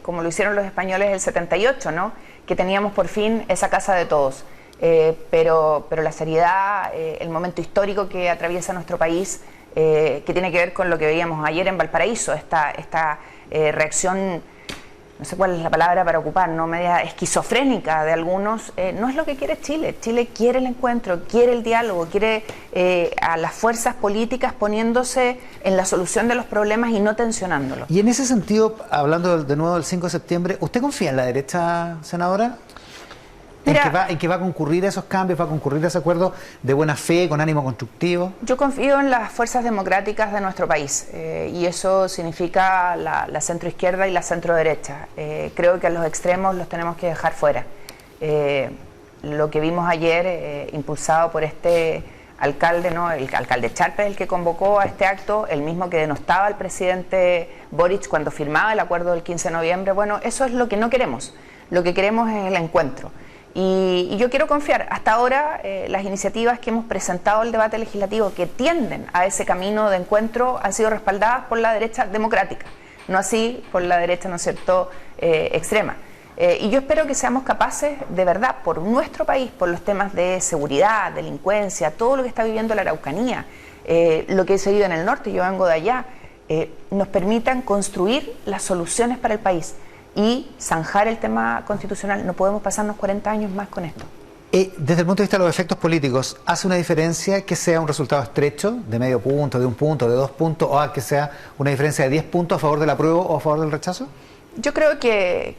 como lo hicieron los españoles el 78, ¿no? Que teníamos por fin esa casa de todos. Pero la seriedad, el momento histórico que atraviesa nuestro país, que tiene que ver con lo que veíamos ayer en Valparaíso, esta reacción... no sé cuál es la palabra para ocupar, ¿no? Media esquizofrénica de algunos, no es lo que quiere Chile. Chile quiere el encuentro, quiere el diálogo, quiere a las fuerzas políticas poniéndose en la solución de los problemas y no tensionándolos. Y en ese sentido, hablando de nuevo del 5 de septiembre, ¿usted confía en la derecha, senadora? ¿En que va a concurrir a esos cambios, va a concurrir a ese acuerdo de buena fe, con ánimo constructivo? Yo confío en las fuerzas democráticas de nuestro país y eso significa la centroizquierda y la centroderecha. Creo que a los extremos los tenemos que dejar fuera. Lo que vimos ayer, impulsado por este alcalde, ¿no? El alcalde Charpe, el que convocó a este acto, el mismo que denostaba al presidente Boric cuando firmaba el acuerdo del 15 de noviembre, bueno, eso es lo que no queremos. Lo que queremos es el encuentro. Y yo quiero confiar, hasta ahora las iniciativas que hemos presentado al debate legislativo que tienden a ese camino de encuentro han sido respaldadas por la derecha democrática. no así por la derecha, ¿no es cierto?, extrema. Y yo espero que seamos capaces, de verdad, por nuestro país, por los temas de seguridad, delincuencia, todo lo que está viviendo la Araucanía, lo que se vive en el norte, yo vengo de allá, nos permitan construir las soluciones para el país y zanjar el tema constitucional. No podemos pasarnos 40 años más con esto. Desde el punto de vista de los efectos políticos, ¿hace una diferencia que sea un resultado estrecho, de medio punto, de un punto, de 2 puntos, o que sea una diferencia de 10 puntos a favor del apruebo o a favor del rechazo? Yo creo que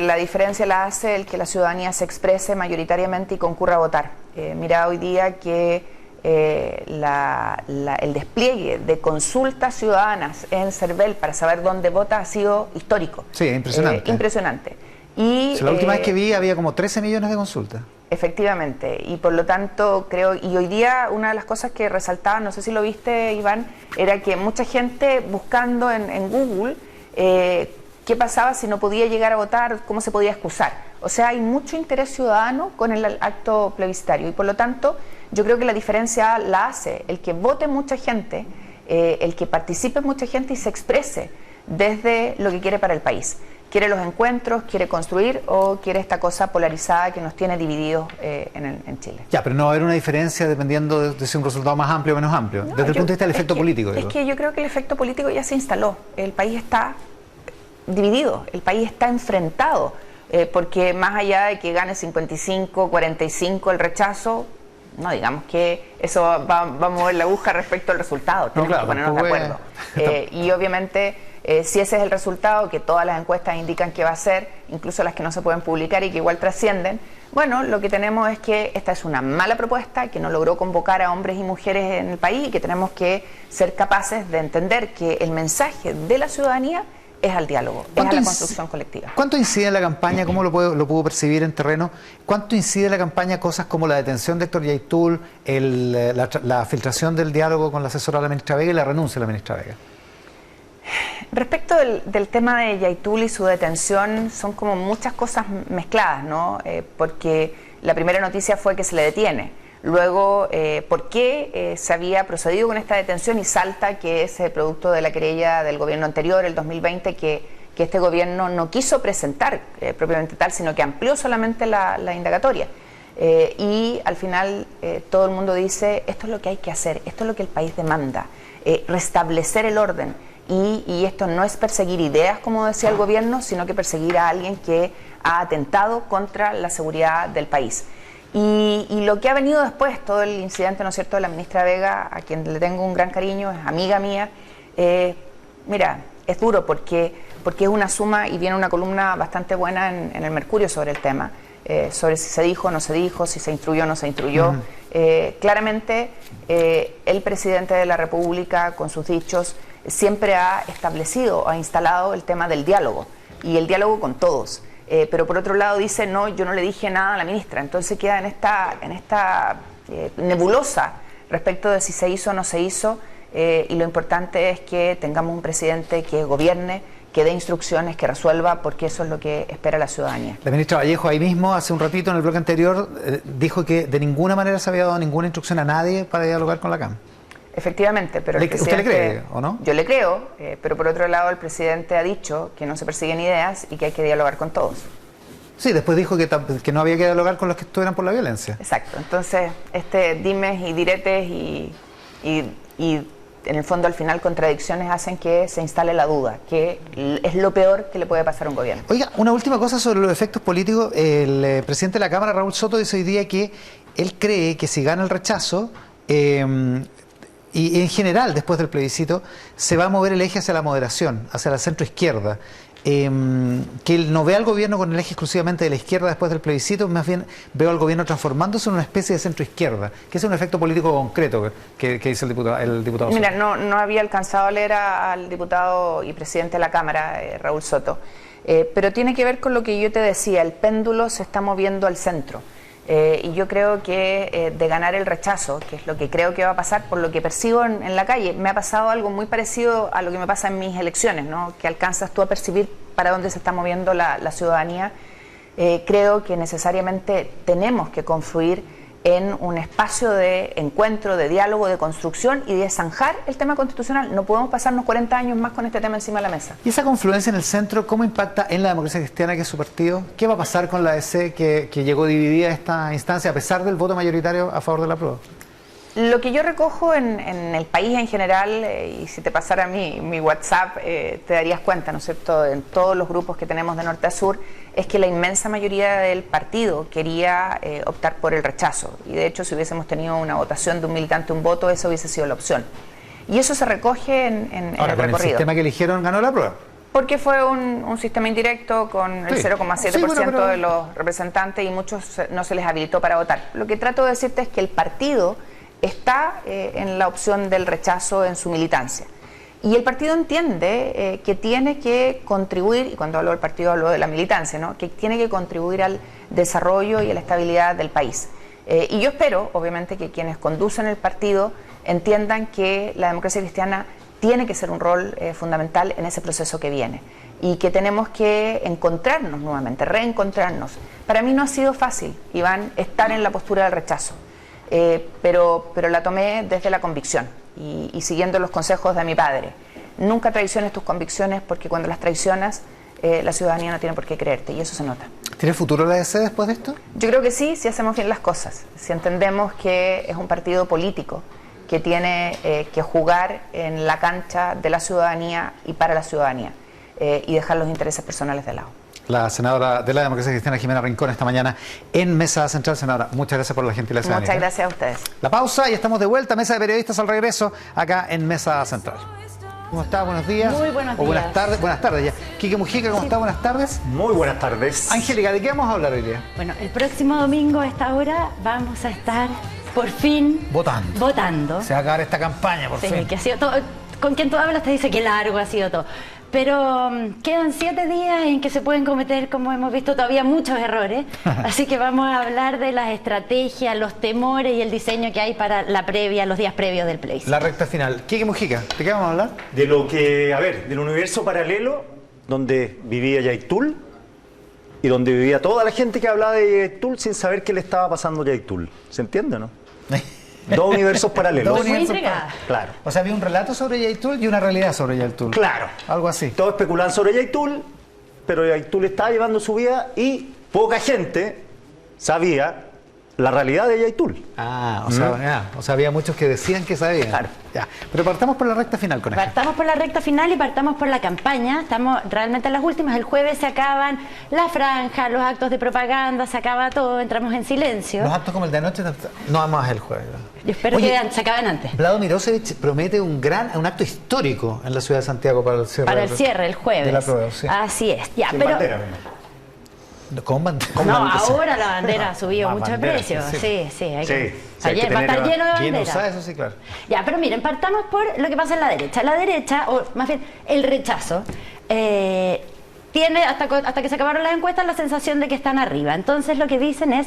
la diferencia la hace el que la ciudadanía se exprese mayoritariamente y concurra a votar. Mira hoy día que el despliegue de consultas ciudadanas en CERVEL para saber dónde vota ha sido histórico. Sí, impresionante. Impresionante. Y, la última vez que vi había como 13 millones de consultas. Efectivamente, y por lo tanto creo, y hoy día una de las cosas que resaltaba, no sé si lo viste, Iván, era que mucha gente buscando en Google qué pasaba si no podía llegar a votar, cómo se podía excusar. O sea, hay mucho interés ciudadano con el acto plebiscitario y por lo tanto yo creo que la diferencia la hace el que vote mucha gente, el que participe mucha gente y se exprese desde lo que quiere para el país. ¿Quiere los encuentros, quiere construir o quiere esta cosa polarizada que nos tiene divididos en Chile? Ya, pero no va a haber una diferencia dependiendo de si un resultado más amplio o menos amplio, desde el punto de vista del efecto político. Es que yo creo que el efecto político ya se instaló, el país está dividido, el país está enfrentado, porque más allá de que gane 55, 45 el rechazo, no digamos que eso va a mover la aguja respecto al resultado, tenemos que ponernos de acuerdo. Y obviamente, si ese es el resultado, que todas las encuestas indican que va a ser, incluso las que no se pueden publicar y que igual trascienden, bueno, lo que tenemos es que esta es una mala propuesta, que no logró convocar a hombres y mujeres en el país y que tenemos que ser capaces de entender que el mensaje de la ciudadanía es al diálogo, es a la construcción colectiva. ¿Cuánto incide en la campaña, cómo lo pudo percibir en terreno? ¿Cuánto incide en la campaña cosas como la detención de Héctor Yaitul, la filtración del diálogo con la asesora de la ministra Vega y la renuncia de la ministra Vega? Respecto del tema de Yaitul y su detención, son como muchas cosas mezcladas, ¿no? Porque la primera noticia fue que se le detiene. Luego, ¿por qué se había procedido con esta detención? Y salta que es producto de la querella del gobierno anterior, el 2020, que este gobierno no quiso presentar propiamente tal, sino que amplió solamente la indagatoria. Y al final todo el mundo dice, esto es lo que hay que hacer, esto es lo que el país demanda, restablecer el orden. Y esto no es perseguir ideas, como decía el gobierno, sino que perseguir a alguien que ha atentado contra la seguridad del país. Y lo que ha venido después, todo el incidente, ¿no es cierto?, de la ministra Vega, a quien le tengo un gran cariño, es amiga mía, mira, es duro porque es una suma y viene una columna bastante buena en el Mercurio sobre el tema, sobre si se dijo o no se dijo, si se instruyó o no se instruyó. Claramente, el presidente de la República, con sus dichos, siempre ha establecido, ha instalado el tema del diálogo, y el diálogo con todos. Pero por otro lado dice, no, yo no le dije nada a la ministra, entonces queda en esta nebulosa respecto de si se hizo o no se hizo, y lo importante es que tengamos un presidente que gobierne, que dé instrucciones, que resuelva, porque eso es lo que espera la ciudadanía. La ministra Vallejo ahí mismo, hace un ratito en el bloque anterior, dijo que de ninguna manera se había dado ninguna instrucción a nadie para dialogar con la CAM. Efectivamente, pero ¿Usted le cree o no? Yo le creo, pero por otro lado el presidente ha dicho que no se persiguen ideas y que hay que dialogar con todos. Sí, después dijo que no había que dialogar con los que estuvieran por la violencia. Exacto, entonces dimes y diretes y en el fondo al final contradicciones hacen que se instale la duda, que es lo peor que le puede pasar a un gobierno. Oiga, una última cosa sobre los efectos políticos. El presidente de la Cámara, Raúl Soto, dice hoy día que él cree que si gana el rechazo, y en general, después del plebiscito, se va a mover el eje hacia la moderación, hacia la centroizquierda. Que él no ve al gobierno con el eje exclusivamente de la izquierda después del plebiscito, más bien veo al gobierno transformándose en una especie de centroizquierda, que es un efecto político concreto que dice el diputado Mira, Soto. no había alcanzado a leer al diputado y presidente de la Cámara, Raúl Soto, pero tiene que ver con lo que yo te decía, el péndulo se está moviendo al centro. Y yo creo que de ganar el rechazo, que es lo que creo que va a pasar, por lo que percibo en la calle, me ha pasado algo muy parecido a lo que me pasa en mis elecciones, ¿no? Que alcanzas tú a percibir para dónde se está moviendo la ciudadanía. Creo que necesariamente tenemos que confluir en un espacio de encuentro, de diálogo, de construcción y de zanjar el tema constitucional. No podemos pasarnos 40 años más con este tema encima de la mesa. ¿Y esa confluencia en el centro cómo impacta en la Democracia Cristiana, que es su partido? ¿Qué va a pasar con la DC que llegó dividida a esta instancia a pesar del voto mayoritario a favor de la prueba? Lo que yo recojo en el país en general, y si te pasara mi WhatsApp, te darías cuenta, ¿no es cierto?, en todos los grupos que tenemos de norte a sur, es que la inmensa mayoría del partido quería optar por el rechazo. Y de hecho, si hubiésemos tenido una votación de un militante, un voto, esa hubiese sido la opción. Y eso se recoge en Ahora, el con recorrido. el sistema que eligieron ganó la prueba. Porque fue un sistema indirecto con el 0,7% de los representantes y muchos no se les habilitó para votar. Lo que trato de decirte es que el partido está en la opción del rechazo en su militancia. Y el partido entiende que tiene que contribuir, y cuando hablo del partido hablo de la militancia, ¿no?, que tiene que contribuir al desarrollo y a la estabilidad del país. Y yo espero, obviamente, que quienes conducen el partido entiendan que la democracia cristiana tiene que ser un rol fundamental en ese proceso que viene. Y que tenemos que encontrarnos nuevamente, reencontrarnos. Para mí no ha sido fácil, Iván, estar en la postura del rechazo. Pero la tomé desde la convicción y siguiendo los consejos de mi padre. Nunca traiciones tus convicciones, porque cuando las traicionas, la ciudadanía no tiene por qué creerte, y eso se nota. ¿Tiene futuro la DC después de esto? Yo creo que sí, si hacemos bien las cosas, si entendemos que es un partido político que tiene que jugar en la cancha de la ciudadanía y para la ciudadanía, y dejar los intereses personales de lado. La senadora de la Democracia Cristiana, Jimena Rincón, esta mañana en Mesa Central. Senadora, muchas gracias por la gentileza. Muchas gracias a ustedes. La pausa y estamos de vuelta. Mesa de periodistas al regreso, acá en Mesa Central. ¿Cómo está? Buenos días. Muy buenos días. O buenas tardes. Buenas tardes ya. Quique Mujica, ¿cómo está? Buenas tardes. Muy buenas tardes. Angélica, ¿de qué vamos a hablar hoy día? Bueno, el próximo domingo a esta hora vamos a estar por fin votando. Se va a acabar esta campaña, por fin. Que ha sido todo, con quien tú hablas te dice que largo ha sido todo. Pero quedan 7 días en que se pueden cometer, como hemos visto, todavía muchos errores. Así que vamos a hablar de las estrategias, los temores y el diseño que hay para la previa, los días previos del plebiscito. La recta final. Quique Mujica, ¿de qué vamos a hablar? De lo que, a ver, del universo paralelo donde vivía Yaitul y donde vivía toda la gente que hablaba de Yaitul sin saber qué le estaba pasando a Yaitul. ¿Se entiende, no? Dos universos paralelos. Dos universos intrigada. Claro. O sea, había un relato sobre Yaitul y una realidad sobre Yaitul. Claro. Algo así. Todos especulaban sobre Yaitul, pero Yaitul estaba llevando su vida y poca gente sabía la realidad de Yaitul. O sea, había muchos que decían que sabían. Claro. Ya. Pero partamos por la recta final con esto. Partamos por la recta final y partamos por la campaña. Estamos realmente en las últimas. El jueves se acaban la franja, los actos de propaganda, se acaba todo, entramos en silencio. Los actos como el de anoche no vamos el jueves. Yo espero Oye, que se acaben antes. Vlado Mirosevich promete un acto histórico en la ciudad de Santiago para el cierre. Para el cierre, el jueves. De la prueba, sí. Así es. Ya, Sin pero bandera, mismo. Con bandera. no, bandera. ahora la bandera ha subido Más mucho de bandera, precio. sí. Sí, hay Sí, que, sí, hay que va a estar tener- lleno de ¿Quién banderas. usa eso? Sí, claro. Ya, pero miren, partamos por lo que pasa en la derecha. La derecha, o más bien el rechazo, tiene hasta que se acabaron las encuestas la sensación de que están arriba. Entonces lo que dicen es,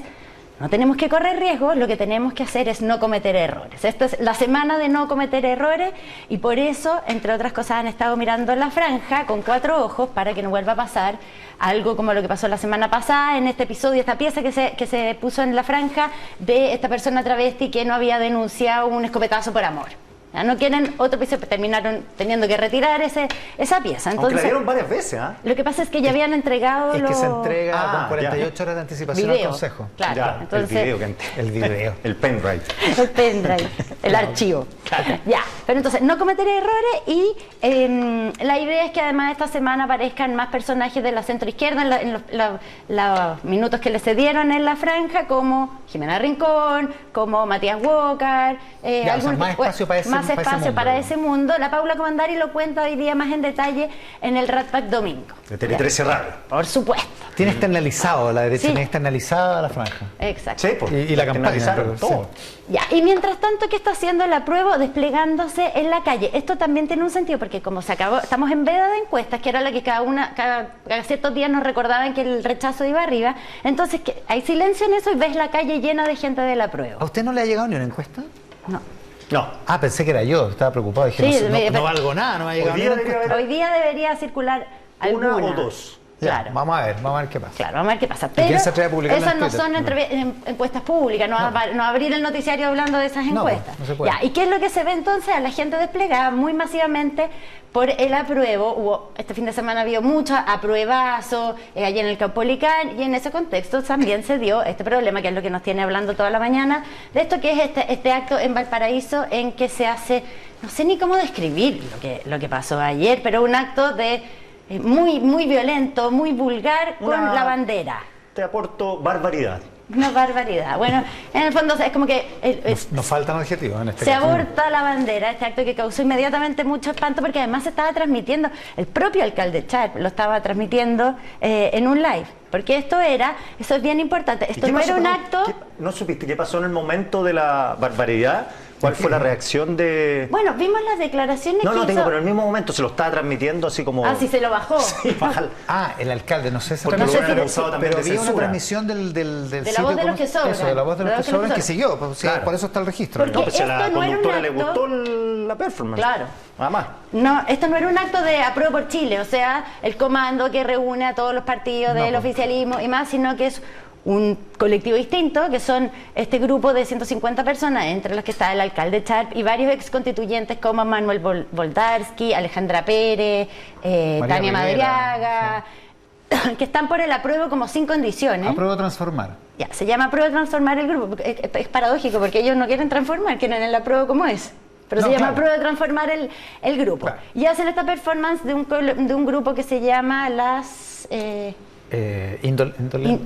no tenemos que correr riesgos, lo que tenemos que hacer es no cometer errores. Esta es la semana de no cometer errores y por eso, entre otras cosas, han estado mirando la franja con 4 ojos para que no vuelva a pasar algo como lo que pasó la semana pasada en este episodio, esta pieza que se puso en la franja de esta persona travesti que no había denunciado un escopetazo por amor. Ya no quieren otro episodio, terminaron teniendo que retirar esa pieza. Aunque Entonces, la dieron varias veces, ¿ah? lo que pasa es que ya habían entregado Es que se los entrega con ya. 48 horas de anticipación video. al Consejo. Claro, Ya, entonces el video que El video. el pendrive. el pendrive, el archivo. Ya, pero entonces no cometer errores y la idea es que además esta semana aparezcan más personajes de la centroizquierda en los minutos que le cedieron en la franja, como Jimena Rincón, como Matías Walker, Ya, o sea, más espacio para ese- más para ese espacio mundo, para digamos. ese mundo. La Paula Comandari lo cuenta hoy día más en detalle en el Rat Pack domingo. De Tele 13 Radio. Por supuesto. Tiene externalizado, la derecha Sí. tiene externalizada la franja. Exacto. Sí, pues. Y la campaña, externalizaron pero, todo. Ya, y mientras tanto, ¿qué está haciendo la prueba? Desplegándose en la calle. Esto también tiene un sentido, porque como se acabó, estamos en veda de encuestas, que era la que cada ciertos días nos recordaban que el rechazo iba arriba. Entonces, hay silencio en eso y ves la calle llena de gente de la prueba. ¿A usted no le ha llegado ni una encuesta? No. No. Ah, pensé que era yo, estaba preocupado. Dije, Sí, no valgo nada, no me ha llegado Hoy ni día una encuesta. debería haber Hoy día debería circular una alguna. o dos. Ya, Claro. vamos a ver qué pasa. Claro, vamos a ver qué pasa. quién Pero se atreve a publicarlo esas en no Twitter? son encuestas públicas, no abrir el noticiario hablando de esas No, encuestas. no se puede. Ya, ¿y qué es lo que se ve entonces? A la gente desplegada muy masivamente por el apruebo. Este fin de semana había mucho apruebazo allí en el Caupolicán, y en ese contexto también se dio este problema, que es lo que nos tiene hablando toda la mañana, de esto que es este acto en Valparaíso en que se hace, no sé ni cómo describir lo que pasó ayer, pero un acto de muy violento, muy vulgar con la bandera. Te aporto barbaridad. Una barbaridad. Bueno, en el fondo es como que Nos faltan adjetivos en este se caso. aborta la bandera, este acto que causó inmediatamente mucho espanto, porque además se estaba transmitiendo, el propio alcalde Charp lo estaba transmitiendo en un live, porque eso es bien importante, ¿Y esto qué no pasó, era un perdón? acto... ¿No supiste qué pasó en el momento de la barbaridad? ¿Cuál fue la reacción de...? Bueno, vimos las declaraciones No, que tengo, hizo... pero en el mismo momento se lo estaba transmitiendo así como... Ah, sí, se lo bajó. Sí, bájala. El alcalde, no sé si... Porque no lo sé hubieran si- acusado también pero de había una censura. transmisión del De la sitio, voz de los ¿cómo que se- sobran. Eso, de la voz de los que sobran, que sobran. siguió. Pues, sí, Claro. por eso está el registro. Porque No, pues a esto la no era un conductora le acto- gustó la performance. Claro. Nada más. No, esto no era un acto de apruebo por Chile, o sea, el comando que reúne a todos los partidos del No, oficialismo y más, sino que es un colectivo distinto, que son este grupo de 150 personas, entre las que está el alcalde Charp y varios ex constituyentes como Manuel Boldarsky, Alejandra Pérez, María Tania Rivera, Madriaga, que están por el apruebo como sin condiciones. Apruebo transformar. Ya, se llama apruebo transformar el grupo. Es paradójico porque ellos no quieren transformar, quieren el apruebo como es. Pero No, se llama claro. apruebo transformar el grupo. Claro. Y hacen esta performance de un grupo que se llama las... Indetectable.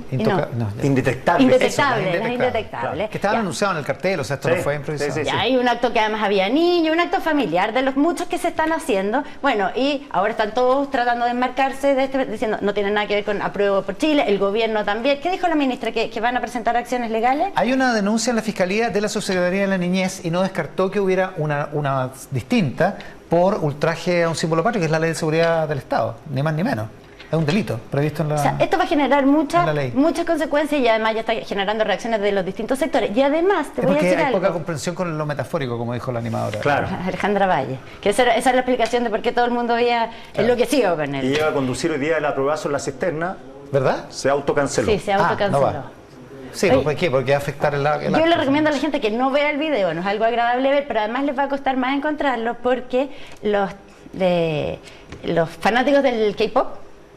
Indetectables, las indetectables. Que estaban Ya. anunciados en el cartel, o sea, esto Sí, no fue improvisado. sí, sí, Y hay un acto que además había niños, un acto familiar de los muchos que se están haciendo. Bueno, y ahora están todos tratando de enmarcarse de diciendo no tiene nada que ver con apruebo por Chile, el gobierno también. ¿Qué dijo la ministra? ¿Que van a presentar acciones legales? Hay una denuncia en la Fiscalía de la Subsecretaría de la Niñez y no descartó que hubiera una distinta por ultraje a un símbolo patrio, que es la Ley de Seguridad del Estado, ni más ni menos. Es un delito previsto en la... O sea, esto va a generar en la muchas ley. Es voy a porque decir hay algo. poca comprensión con lo metafórico, como dijo la animadora. Claro. Alejandra Valle. Que esa es la explicación de por qué todo el mundo había enloquecido con Y él. llega a conducir hoy día el aprobazo en la cisterna, ¿verdad? se autocanceló. Sí, se no autocanceló. va. Sí, Oye, ¿por qué? Porque va a afectar el Yo le acto. recomiendo a la gente que no vea el video, no es algo agradable ver, pero además les va a costar más encontrarlo porque los fanáticos del K-pop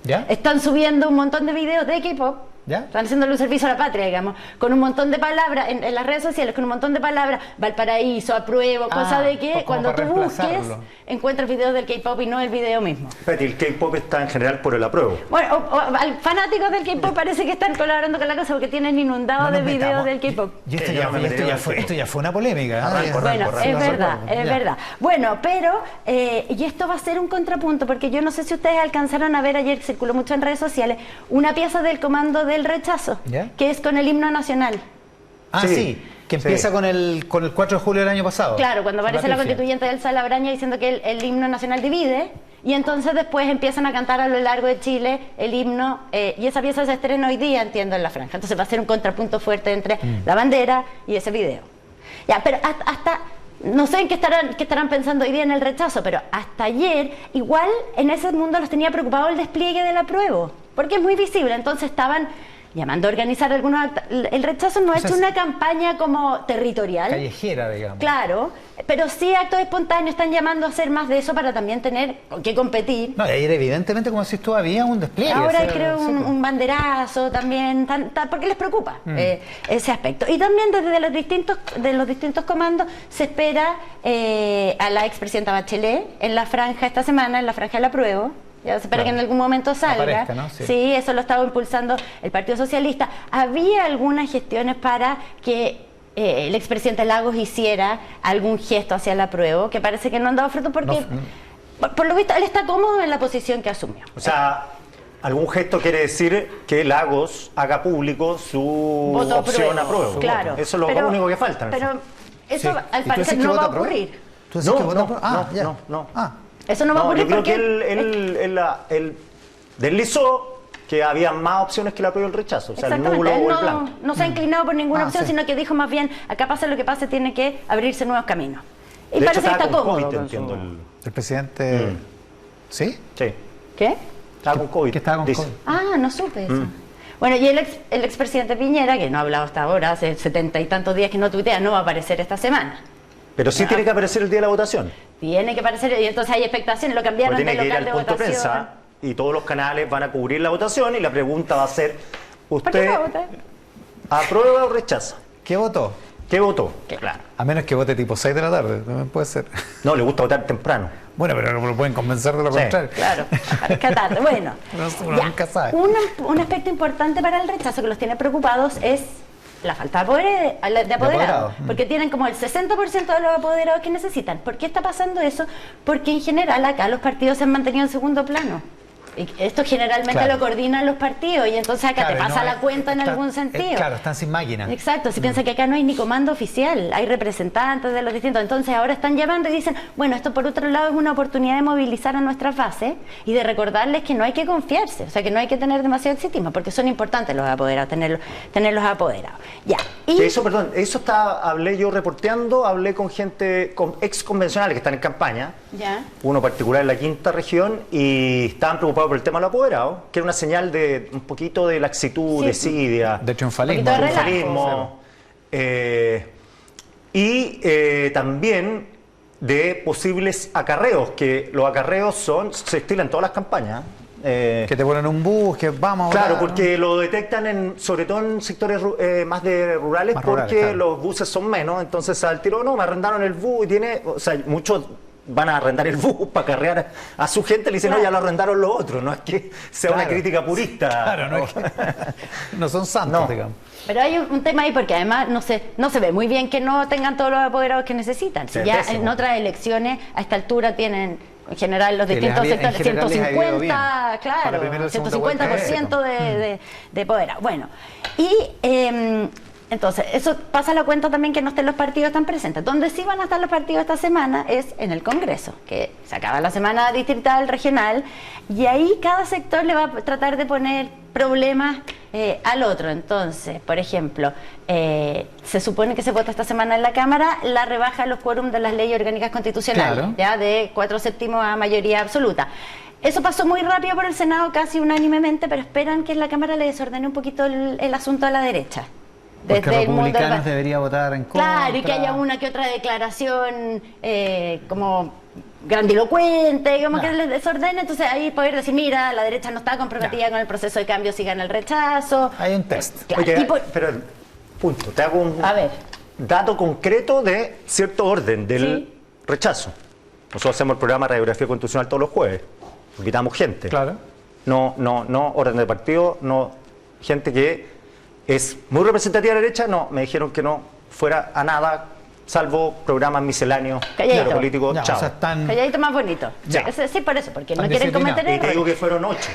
¿Ya? están subiendo un montón de videos de K-pop. ¿Ya? Están haciéndole un servicio a la patria, digamos, con un montón de palabras en las redes sociales, con un montón de palabras, Valparaíso, apruebo, cosa de que como cuando para tú busques reemplazarlo. encuentras videos del K-pop y no el video mismo. Espérate, el K-pop está en general por el apruebo. Bueno, al fanáticos del K-pop parece que están colaborando con la cosa porque tienen inundado No de nos videos metamos. del K-pop. Y esto Sí, ya, yo no me esto metería ya en fue, el esto ya fue una polémica. ¿eh? Arranco, Bueno, arranco, es arranco. verdad, es Ya. verdad. Bueno, pero, y esto va a ser un contrapunto, porque yo no sé si ustedes alcanzaron a ver, ayer circuló mucho en redes sociales, una pieza del Comando del Rechazo, ¿Ya? que es con el himno nacional. Ah, Sí, sí, que sí. empieza con el 4 de julio del año pasado. Claro, cuando aparece la Patricia. constituyente de Elsa Labraña diciendo que el himno nacional divide, y entonces después empiezan a cantar a lo largo de Chile el himno, y esa pieza se estrena hoy día, entiendo, en la franja. Entonces va a ser un contrapunto fuerte entre la bandera y ese video. Ya, pero hasta no sé en qué estarán pensando hoy día en el rechazo, pero hasta ayer igual en ese mundo los tenía preocupado el despliegue del apruebo, porque es muy visible, entonces estaban llamando a organizar algunos actos. El rechazo no ha hecho una campaña como territorial. Callejera, digamos. Claro, pero sí actos espontáneos están llamando a hacer más de eso para también tener con qué competir. No, y ayer evidentemente, como si tú había un despliegue. Ahora hay, o sea, creo sí, un banderazo también, porque les preocupa ese aspecto. Y también desde los distintos comandos se espera a la expresidenta Bachelet en la franja esta semana, en la franja del apruebo. Ya se espera Claro. que en algún momento salga. Aparezca, ¿no? Sí. Sí, eso lo estaba impulsando el Partido Socialista. Había algunas gestiones para que el expresidente Lagos hiciera algún gesto hacia el apruebo, que parece que no han dado fruto porque, por lo visto, él está cómodo en la posición que asumió. O sea, algún gesto quiere decir que Lagos haga público su Voto opción apruebo. apruebo. Claro. Eso es lo Pero- único que falta. en el Pero fondo. eso Sí. al ¿Y tú parecer decís que no va a vota apruebo? ocurrir. ¿Tú decís que No, vota no, por- no, no. Ah, Eso no va a ocurrir yo creo porque que él deslizó que había más opciones que el apruebo y el rechazo. O sea, el exactamente, nulo él o el blanco. no se ha inclinado por ninguna Ah, opción, sí. sino que dijo más bien, acá pase lo que pase, tiene que abrirse nuevos caminos. Y De hecho, parece que estaba está con cómodo. COVID, con entiendo. su- el presidente... ¿Sí? Sí. ¿Qué? Estaba con COVID. Que estaba con dice. COVID. Ah, no supe eso. Bueno, y el expresidente Piñera, que no ha hablado hasta ahora, hace 70 y tantos días que no tuitea, no va a aparecer esta semana. Pero sí tiene que aparecer el día de la votación. Tiene que aparecer, y entonces hay expectaciones, lo cambiaron Porque de tiene que ir local al de punto de votación. prensa y todos los canales van a cubrir la votación y la pregunta va a ser, ¿Por qué ¿usted no va a votar? aprueba o rechaza? ¿Qué votó? ¿Qué votó? Claro. A menos que vote tipo 6 de la tarde, también puede ser. No, le gusta votar temprano. Bueno, pero no lo pueden convencer de lo Sí. contrario. Claro, aparezca tarde. Bueno, Uno ya. nunca sabe. Un aspecto importante para el rechazo que los tiene preocupados es la falta de apoderados. apoderados. Porque tienen como el 60% de los apoderados que necesitan. ¿Por qué está pasando eso? Porque en general acá los partidos se han mantenido en segundo plano. Y esto generalmente Claro. lo coordinan los partidos y entonces acá te Claro, pasa no, la cuenta en están- algún sentido. claro, están sin máquina. Exacto, si piensa que acá no hay ni comando oficial, hay representantes de los distintos, entonces ahora están llamando y dicen, bueno, esto por otro lado es una oportunidad de movilizar a nuestras bases y de recordarles que no hay que confiarse, o sea que no hay que tener demasiado exitismo, porque son importantes los apoderados, tenerlos apoderados. Ya, y Que eso, perdón, hablé yo reporteando, hablé con gente, con ex convencionales que están en campaña, ya. uno particular en la quinta región, y estaban preocupados por el tema de los apoderados, que era una señal de un poquito de laxitud, Sí. desidia, De triunfalismo. Un poquito de relajo. triunfalismo, también de posibles acarreos, que los acarreos se estilan en todas las campañas. Que te ponen un bus, que vamos a Claro, votar. porque lo detectan sobre todo en sectores más de rurales, Más porque rurales, claro. los buses son menos, entonces al tiro no, me arrendaron el bus y o sea, muchos van a arrendar el bus para carrear a su gente, le dicen, no, ya lo arrendaron los otros, no es que sea una Claro. crítica purista. Claro, no, es que- no son santos, No. digamos. Pero hay un tema ahí porque además no se ve muy bien que no tengan todos los apoderados que necesitan. Si Sí, ya pésimo. en otras elecciones a esta altura tienen en general los Que les distintos había- en sectores general les ha ido 150, bien. Para claro, primera y segunda 150% vuelta, de apoderados. Bueno, y entonces eso pasa a la cuenta también que no estén los partidos tan presentes. Donde sí van a estar los partidos esta semana es en el Congreso, que se acaba la semana distrital, regional, y ahí cada sector le va a tratar de poner problemas al otro. Entonces, por ejemplo, se supone que se vota esta semana en la Cámara la rebaja de los quórum de las leyes orgánicas constitucionales, Claro. ya de 4/7 a mayoría absoluta. Eso pasó muy rápido por el Senado, casi unánimemente, pero esperan que en la Cámara le desordene un poquito el asunto a la derecha. Porque Desde el mundo del republicanos debería votar en contra. Claro, y que haya una que otra declaración como grandilocuente, como que les desordene, entonces ahí poder decir, mira, la derecha no está comprometida Ya. con el proceso de cambio si gana el rechazo. Hay un test. Claro, Oye, y por- pero, punto, te hago un A ver. dato concreto de cierto orden del Sí. rechazo. Nosotros hacemos el programa Radiografía Constitucional todos los jueves, invitamos gente. Claro. No, orden de partido, no, gente que es muy representativa de la derecha, no, me dijeron que no fuera a nada, salvo programas misceláneos, Calladito. políticos, Ya, chao. o sea, están... Calladito más bonito. Ya. Sí, por eso, porque no Tan quieren disciplinados. cometer Y te errores. digo que fueron 8.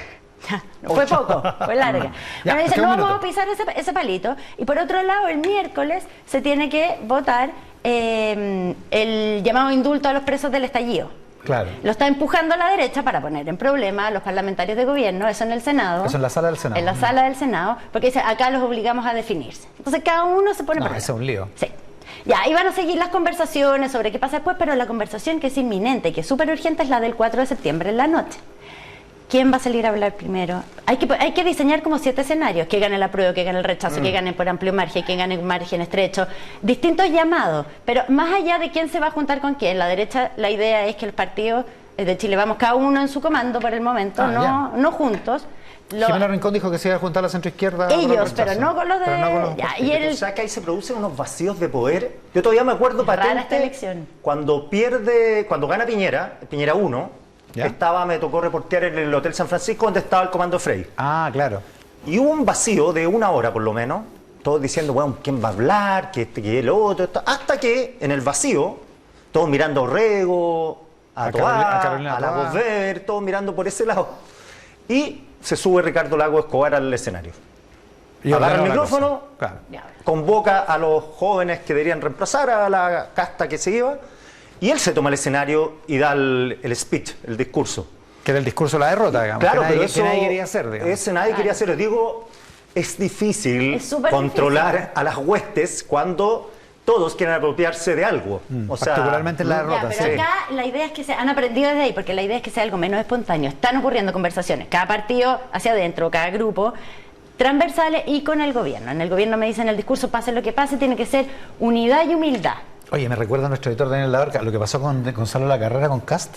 No fue poco, fue larga. Ya, Bueno, dicen, un no vamos minuto. a pisar ese palito. Y por otro lado, el miércoles se tiene que votar el llamado indulto a los presos del estallido. Claro. Lo está empujando la derecha para poner en problema a los parlamentarios de gobierno, eso en el Senado. Eso en la sala del Senado. En la sala del Senado, porque dice, acá los obligamos a definirse. Entonces cada uno se pone No, problema. ese es un lío. Sí. Ya, y van a seguir las conversaciones sobre qué pasa después, pero la conversación que es inminente, que es súper urgente, es la del 4 de septiembre en la noche. ¿Quién va a salir a hablar primero? Hay que diseñar como 7 escenarios, que gane el apruebo, que gane el rechazo, que gane por amplio margen, que gane margen estrecho, distintos llamados, pero más allá de quién se va a juntar con quién, la derecha, la idea es que los partidos de Chile Vamos, cada uno en su comando por el momento, no juntos. Jimena Rincón dijo que se iba a juntar a la centroizquierda. Ellos, pero no con los de... Pero no con los ya, partidos. y O sea que ahí se producen unos vacíos de poder. Yo todavía me acuerdo Rara esta patente elección. cuando gana Piñera 1, ¿Ya? me tocó reportear en el Hotel San Francisco donde estaba el Comando Frey. Ah, claro. Y hubo un vacío de 1 hora por lo menos, todos diciendo, bueno, ¿quién va a hablar? Que este, que el otro, hasta que en el vacío, todos mirando a Orrego, a Toá, Carolina a la Toá. Voz Weber, todos mirando por ese lado. Y se sube Ricardo Lago Escobar al escenario. Y Agarra el ordenó la micrófono, cosa. Claro. Ya. convoca a los jóvenes que deberían reemplazar a la casta que se iba, y él se toma el escenario y da el speech, el discurso. Que era el discurso de la derrota, digamos. Claro, que nadie, pero eso que nadie quería hacer, digamos. Ese nadie quería hacer. Digo, es difícil Es súper controlar difícil. a las huestes cuando todos quieren apropiarse de algo. O sea, particularmente en la Ya, derrota. pero Sí. acá la idea es que se han aprendido desde ahí, porque la idea es que sea algo menos espontáneo. Están ocurriendo conversaciones, cada partido hacia adentro, cada grupo, transversales y con el gobierno. En el gobierno me dicen el discurso, pase lo que pase, tiene que ser unidad y humildad. Oye, me recuerda a nuestro editor Daniel Labarca lo que pasó con Gonzalo La Carrera con Cast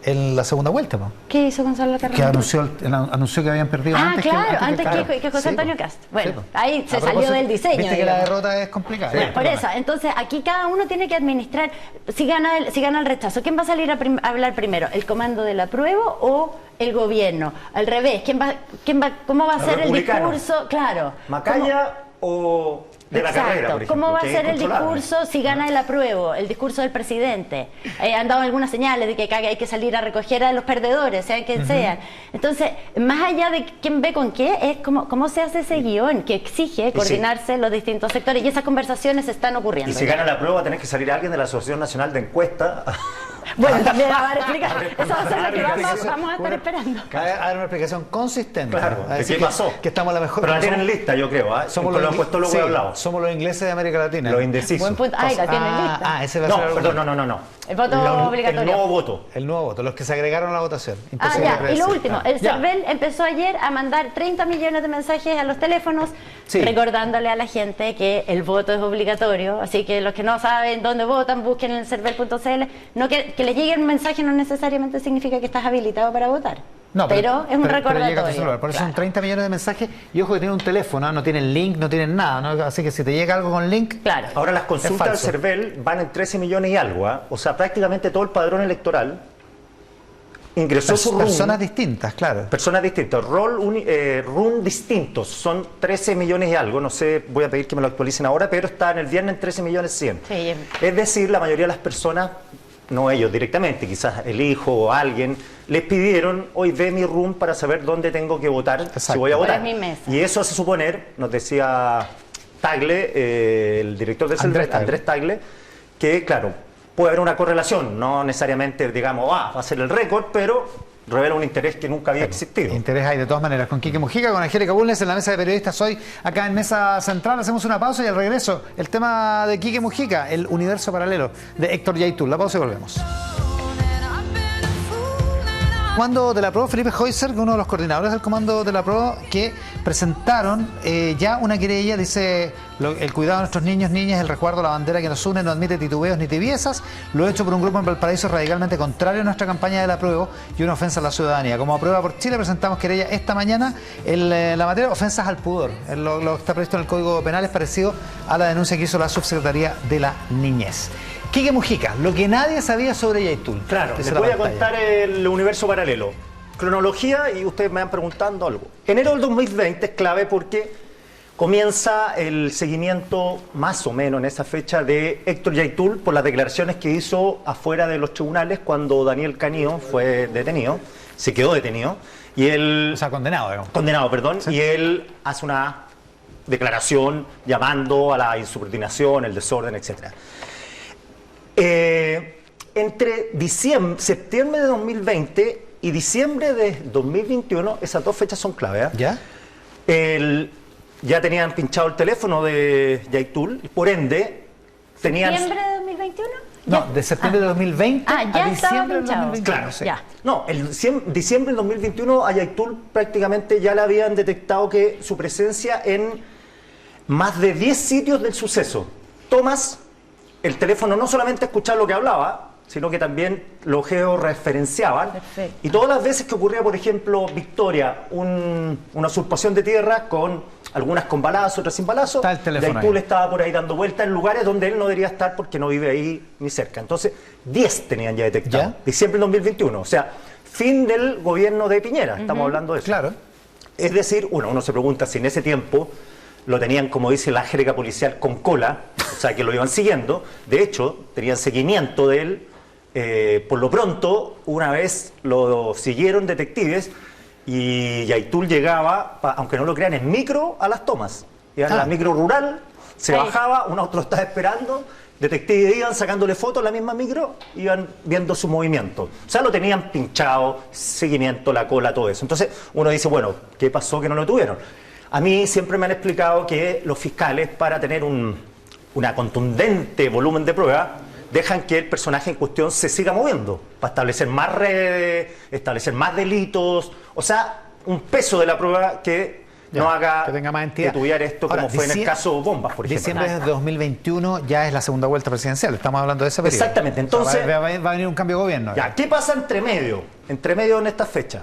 en la segunda vuelta, ¿no? ¿Qué hizo Gonzalo La Que Carrera? anunció que habían perdido Ah, antes claro, antes claro. que José Sí, Antonio po. Cast. Bueno, Sí, po. ahí se A salió propósito, del diseño. Viste que la digamos. derrota es complicada. Bueno, por eso, entonces aquí cada uno tiene que administrar, si gana el rechazo, ¿quién va a salir a hablar primero? ¿El comando del apruebo o el gobierno? Al revés, ¿cómo va a Los ser el republicanos. discurso? Claro. Macaya o de la Exacto. carrera, por ejemplo. ¿Cómo va a que es ser el incontrolable. discurso si gana el apruebo, el discurso del presidente? Han dado algunas señales de que acá hay que salir a recoger a los perdedores, sean quien sean. Entonces, más allá de quién ve con qué, es cómo se hace ese guión que exige coordinarse los distintos sectores. Y esas conversaciones están ocurriendo. Y si gana la prueba, tenés que salir alguien de la Asociación Nacional de Encuesta. Bueno, también va a dar explicar. Eso va a ser lo que Claro, vamos a estar esperando. A dar una explicación consistente. Claro, A ¿de decir qué pasó? Que estamos a la mejor. Pero la tienen somos- lista, yo creo. Somos Lo los han puesto luego sí, he hablado. somos los ingleses de América Latina. Los indecisos. Buen punto. Ay, la tienen lista. Ese va a No, ser perdón, no. El voto obligatorio. El nuevo voto. el nuevo voto, los que se agregaron a la votación. Ah, Imposible ya, y predecir. lo último, el Ya. CERVEL empezó ayer a mandar 30 millones de mensajes a los teléfonos, Sí. recordándole a la gente que el voto es obligatorio, así que los que no saben dónde votan, busquen en el CERVEL.cl, no que les llegue un mensaje no necesariamente significa que estás habilitado para votar, No, pero es un pero recordatorio. llega a tu celular. Por eso son Claro. 30 millones de mensajes. Y ojo que tienen un teléfono, no tienen link, no tienen nada. ¿no? Así que si te llega algo con link, Claro. Ahora las consultas del falso. CERVEL van en 13 millones y algo. O sea, prácticamente todo el padrón electoral ingresó su RUN. personas distintas, claro. Personas distintas, RUN distintos, son 13 millones y algo, no sé, voy a pedir que me lo actualicen ahora, pero está en el viernes en 13 millones 100. Sí. Es decir, la mayoría de las personas, no ellos directamente, quizás el hijo o alguien, les pidieron, hoy ve mi RUN para saber dónde tengo que votar, si Exacto. voy a ¿Cuál votar. es mi mesa? Y eso hace suponer, nos decía Tagle, el director del CERVEL, Andrés Tagle, que claro, puede haber una correlación, no necesariamente digamos, va a ser el récord, pero revela un interés que nunca había existido. Interés hay de todas maneras. Con Quique Mujica, con Angélica Bulnes en la mesa de periodistas hoy, acá en Mesa Central. Hacemos una pausa y al regreso, el tema de Quique Mujica, el universo paralelo de Héctor Yaitul. La pausa y volvemos. Comando de la PRO, Felipe Heuser, uno de los coordinadores del Comando de la PRO, que presentaron ya una querella, dice, el cuidado de nuestros niños, niñas, el resguardo de la bandera que nos une, no admite titubeos ni tibiezas, lo hecho por un grupo en Valparaíso radicalmente contrario a nuestra campaña de la apruebo y una ofensa a la ciudadanía. Como Aprueba por Chile presentamos querella esta mañana en la materia de ofensas al pudor. Lo que está previsto en el Código Penal es parecido a la denuncia que hizo la Subsecretaría de la Niñez. Quique Mujica, lo que nadie sabía sobre Yaitul. Claro, Dice les la voy a pantalla. contar el universo paralelo. Cronología, y ustedes me van preguntando algo. Enero del 2020 es clave porque comienza el seguimiento, más o menos en esa fecha, de Héctor Yaitul por las declaraciones que hizo afuera de los tribunales cuando Daniel Canío fue detenido, se quedó detenido, y él... O sea, condenado, digamos. Condenado, perdón, y él hace una declaración llamando a la insubordinación, el desorden, etcétera. Entre septiembre de 2020 y diciembre de 2021, esas dos fechas son clave. ¿Ya? Ya tenían pinchado el teléfono de Yaitul, y por ende tenían... ¿Septiembre de 2021? No, de septiembre de 2020 Ah, ya a estaba diciembre del pinchado. 2021. Claro, sí. Ya. No, diciembre del 2021 a Yaitul prácticamente ya le habían detectado que su presencia en más de 10 sitios del suceso. Tomas el teléfono no solamente a escuchar lo que hablaba, sino que también lo georreferenciaban. Perfecto. Y todas las veces que ocurría, por ejemplo, Victoria, una usurpación de tierra con algunas con balazo, otras sin balazo, Está el teléfono Yaitul ahí. estaba por ahí dando vueltas en lugares donde él no debería estar porque no vive ahí ni cerca. Entonces, 10 tenían ya detectado. ¿Ya? Diciembre del 2021. O sea, fin del gobierno de Piñera. Estamos hablando de eso. Claro. Es decir, uno se pregunta si en ese tiempo lo tenían, como dice la jerga policial, con cola, o sea, que lo iban siguiendo. De hecho, tenían seguimiento de él. Por lo pronto, una vez lo siguieron detectives y Yaitul llegaba, aunque no lo crean, en micro a las tomas. Iban en la micro rural, se Ahí. bajaba, un auto lo estaba esperando, detectives iban sacándole fotos a la misma micro, iban viendo su movimiento. O sea, lo tenían pinchado, seguimiento, la cola, todo eso. Entonces, uno dice, bueno, ¿qué pasó que no lo tuvieron? A mí siempre me han explicado que los fiscales, para tener un una contundente volumen de pruebas, dejan que el personaje en cuestión se siga moviendo para establecer más redes, establecer más delitos, o sea, un peso de la prueba que no haga que tenga más entidad. titubear esto. Ahora, como fue en el caso Bombas, por ejemplo. Diciembre de 2021 ya es la segunda vuelta presidencial, estamos hablando de ese periodo. Exactamente, entonces... O sea, va a venir un cambio de gobierno. Ya, ¿qué pasa entre medio en estas fechas?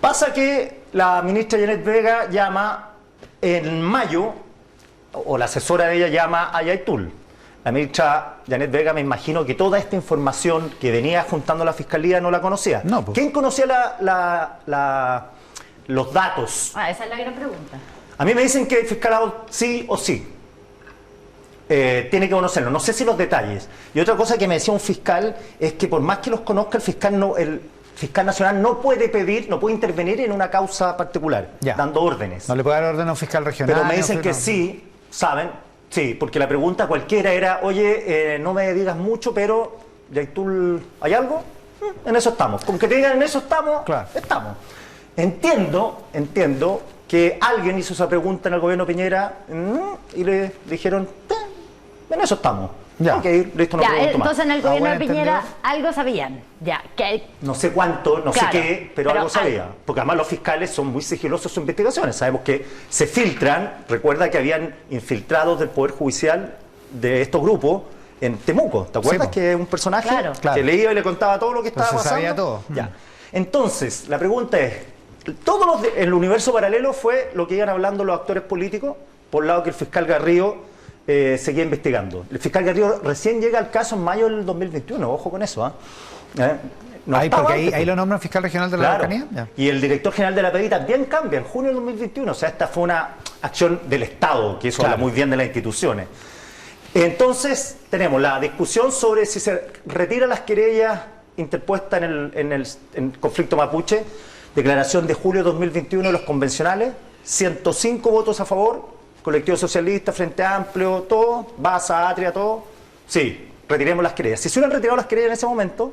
Pasa que la ministra Janet Vega llama en mayo, o la asesora de ella llama a Yaitul. La ministra Janet Vega, me imagino que toda esta información que venía juntando la Fiscalía no la conocía. No, pues. ¿Quién conocía los datos? Esa es la gran pregunta. A mí me dicen que el fiscal sí o sí. Tiene que conocerlo. No sé si los detalles. Y otra cosa que me decía un fiscal es que por más que los conozca, el fiscal nacional no puede pedir, no puede intervenir en una causa particular, dando órdenes. No le puede dar orden a un fiscal regional. Pero me dicen que sí, saben, sí, porque la pregunta cualquiera era, oye, no me digas mucho, pero Yaitul, ¿hay algo? En eso estamos. Con que te digan en eso estamos, claro. Estamos. Entiendo que alguien hizo esa pregunta en el gobierno Piñera y le dijeron, en eso estamos. Ya. Ok, listo, no pregunto entonces más. en el gobierno de bueno, Piñera entendido. algo sabían. Ya, que No sé cuánto, no Claro, sé qué, pero algo sabía. Porque además los fiscales son muy sigilosos en sus investigaciones. Sabemos que se filtran, recuerda que habían infiltrados del Poder Judicial de estos grupos en Temuco. ¿Te acuerdas? Sí, que un personaje Claro. que leía y le contaba todo lo que estaba Entonces pasando. sabía todo. Ya. Entonces, la pregunta es, el universo paralelo fue lo que iban hablando los actores políticos, por lado que el fiscal Garrido seguía investigando. El fiscal Garrido recién llega al caso en mayo del 2021, ojo con eso. No estaba porque antes, ahí lo nombran fiscal regional de la Araucanía. Ya. Y el director general de la PDI también cambia en junio del 2021. O sea, esta fue una acción del Estado, que eso habla muy bien de las instituciones. Entonces, tenemos la discusión sobre si se retiran las querellas interpuestas en el conflicto mapuche, declaración de julio de 2021 de los convencionales, 105 votos a favor, Colectivo Socialista, Frente Amplio, todo, Baza, Atria, todo. Sí, retiremos las querellas. Si se hubieran retirado las querellas en ese momento,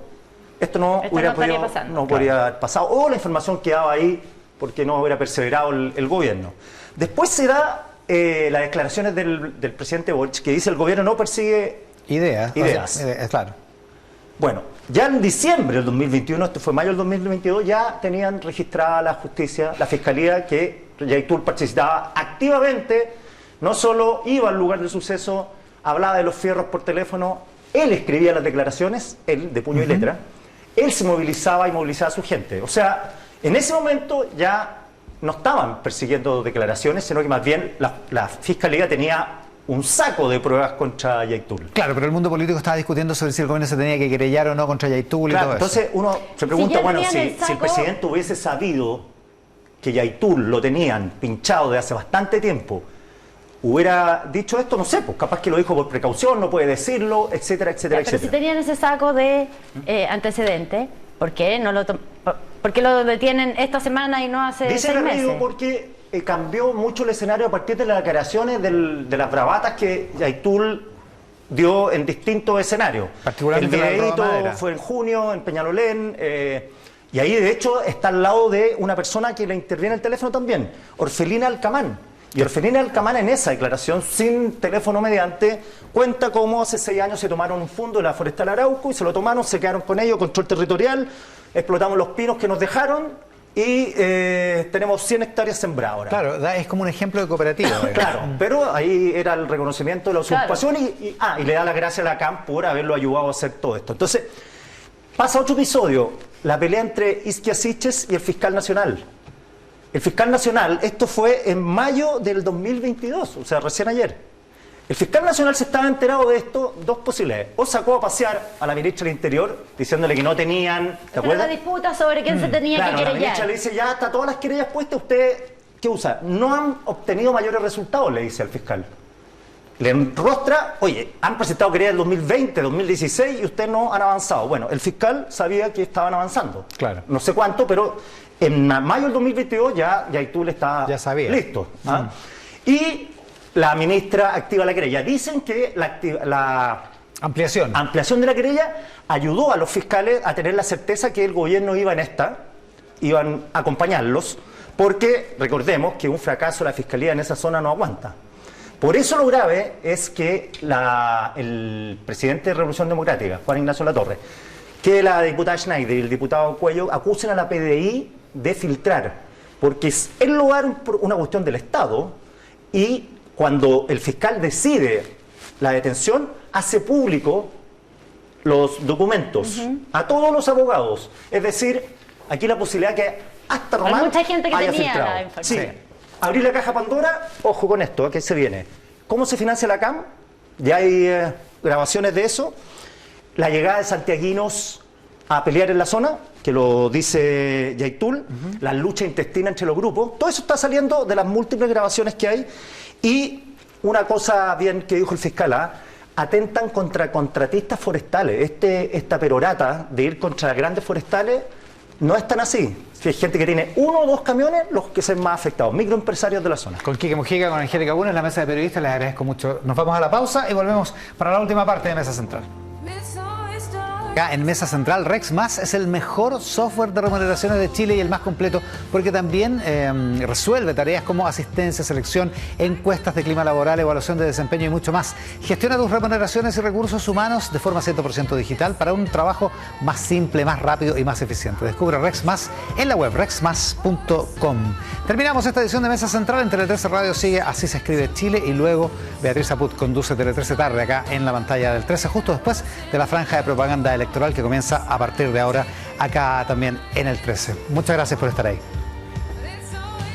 esto no podría haber pasado. O la información quedaba ahí porque no hubiera perseverado el gobierno. Después se da las declaraciones del presidente Boric, que dice el gobierno no persigue ideas. Claro. Bueno, ya en diciembre del 2021, esto fue mayo del 2022, ya tenían registrada la justicia, la fiscalía, que Yaitul participaba activamente, no solo iba al lugar del suceso, hablaba de los fierros por teléfono, él escribía las declaraciones, él de puño y letra, él se movilizaba y movilizaba a su gente. O sea, en ese momento ya no estaban persiguiendo declaraciones, sino que más bien la fiscalía tenía un saco de pruebas contra Yaitul. Claro, pero el mundo político estaba discutiendo sobre si el gobierno se tenía que querellar o no contra Yaitul y todo entonces eso. uno se pregunta, si el saco... presidente hubiese sabido que Yaitul lo tenían pinchado de hace bastante tiempo, hubiera dicho esto, no sé, pues capaz que lo dijo por precaución, no puede decirlo, etcétera, etcétera, pero etcétera. si tenían ese saco de antecedentes, ¿por qué lo detienen esta semana y no hace Dice 6 Garrido meses? porque cambió mucho el escenario a partir de las declaraciones de las bravatas que Yaitul dio en distintos escenarios. Particularmente el videíto fue en junio, en Peñalolén, y ahí de hecho está al lado de una persona que le interviene el teléfono también, Orfelina Alcamán. Y Orfelina Alcamán en esa declaración, sin teléfono mediante, cuenta cómo hace 6 años se tomaron un fondo de la Forestal Arauco y se lo tomaron, se quedaron con ello, control territorial, explotamos los pinos que nos dejaron y tenemos 100 hectáreas sembradas ahora. Claro, es como un ejemplo de cooperativa. Claro, pero ahí era el reconocimiento de la usurpación y le da las gracias a la CAM por haberlo ayudado a hacer todo esto. Entonces, pasa otro episodio, la pelea entre Isquia Siches y el fiscal nacional. El fiscal nacional, esto fue en mayo del 2022, o sea, recién ayer. El fiscal nacional se estaba enterado de esto, dos posibilidades. O sacó a pasear a la ministra del Interior, diciéndole que no tenían... ¿Te acuerdas? La disputa sobre quién se tenía que querellar. La ministra le dice, ya está todas las querellas puestas, ¿usted qué usa? No han obtenido mayores resultados, le dice al fiscal. Le enrostra, oye, han presentado querellas en 2020, 2016 y ustedes no han avanzado. Bueno, el fiscal sabía que estaban avanzando. Claro. No sé cuánto, pero en mayo del 2022 ya Yaitul está listo. Y la ministra activa la querella. Dicen que la ampliación de la querella ayudó a los fiscales a tener la certeza que el gobierno iban a acompañarlos, porque recordemos que un fracaso de la fiscalía en esa zona no aguanta. Por eso lo grave es que el presidente de Revolución Democrática, Juan Ignacio Latorre, que la diputada Schneider y el diputado Cuello acusen a la PDI de filtrar, porque es el lugar una cuestión del Estado, y cuando el fiscal decide la detención, hace público los documentos a todos los abogados. Es decir, aquí la posibilidad que hasta Román hay mucha gente que haya tenía filtrado. la información. Sí. Abrir la caja Pandora, ojo con esto, ¿a qué se viene? ¿Cómo se financia la CAM? Ya hay grabaciones de eso. La llegada de santiaguinos a pelear en la zona, que lo dice Yaitul, la lucha intestina entre los grupos. Todo eso está saliendo de las múltiples grabaciones que hay. Y una cosa bien que dijo el fiscal, atentan contra contratistas forestales. Esta perorata de ir contra grandes forestales no es tan así. Si hay gente que tiene 1 o 2 camiones, los que se ven más afectados, microempresarios de la zona. Con Quique Mujica, con Angélica Bunes, la mesa de periodistas, les agradezco mucho. Nos vamos a la pausa y volvemos para la última parte de Mesa Central. Acá en Mesa Central, RexMás es el mejor software de remuneraciones de Chile y el más completo porque también resuelve tareas como asistencia, selección, encuestas de clima laboral, evaluación de desempeño y mucho más. Gestiona tus remuneraciones y recursos humanos de forma 100% digital para un trabajo más simple, más rápido y más eficiente. Descubre RexMás en la web rexmas.com. Terminamos esta edición de Mesa Central. En Tele 13 Radio sigue Así se escribe Chile y luego Beatriz Aput conduce Tele 13 Tarde acá en la pantalla del 13, justo después de la franja de propaganda electoral que comienza a partir de ahora acá también en el 13. Muchas gracias por estar ahí.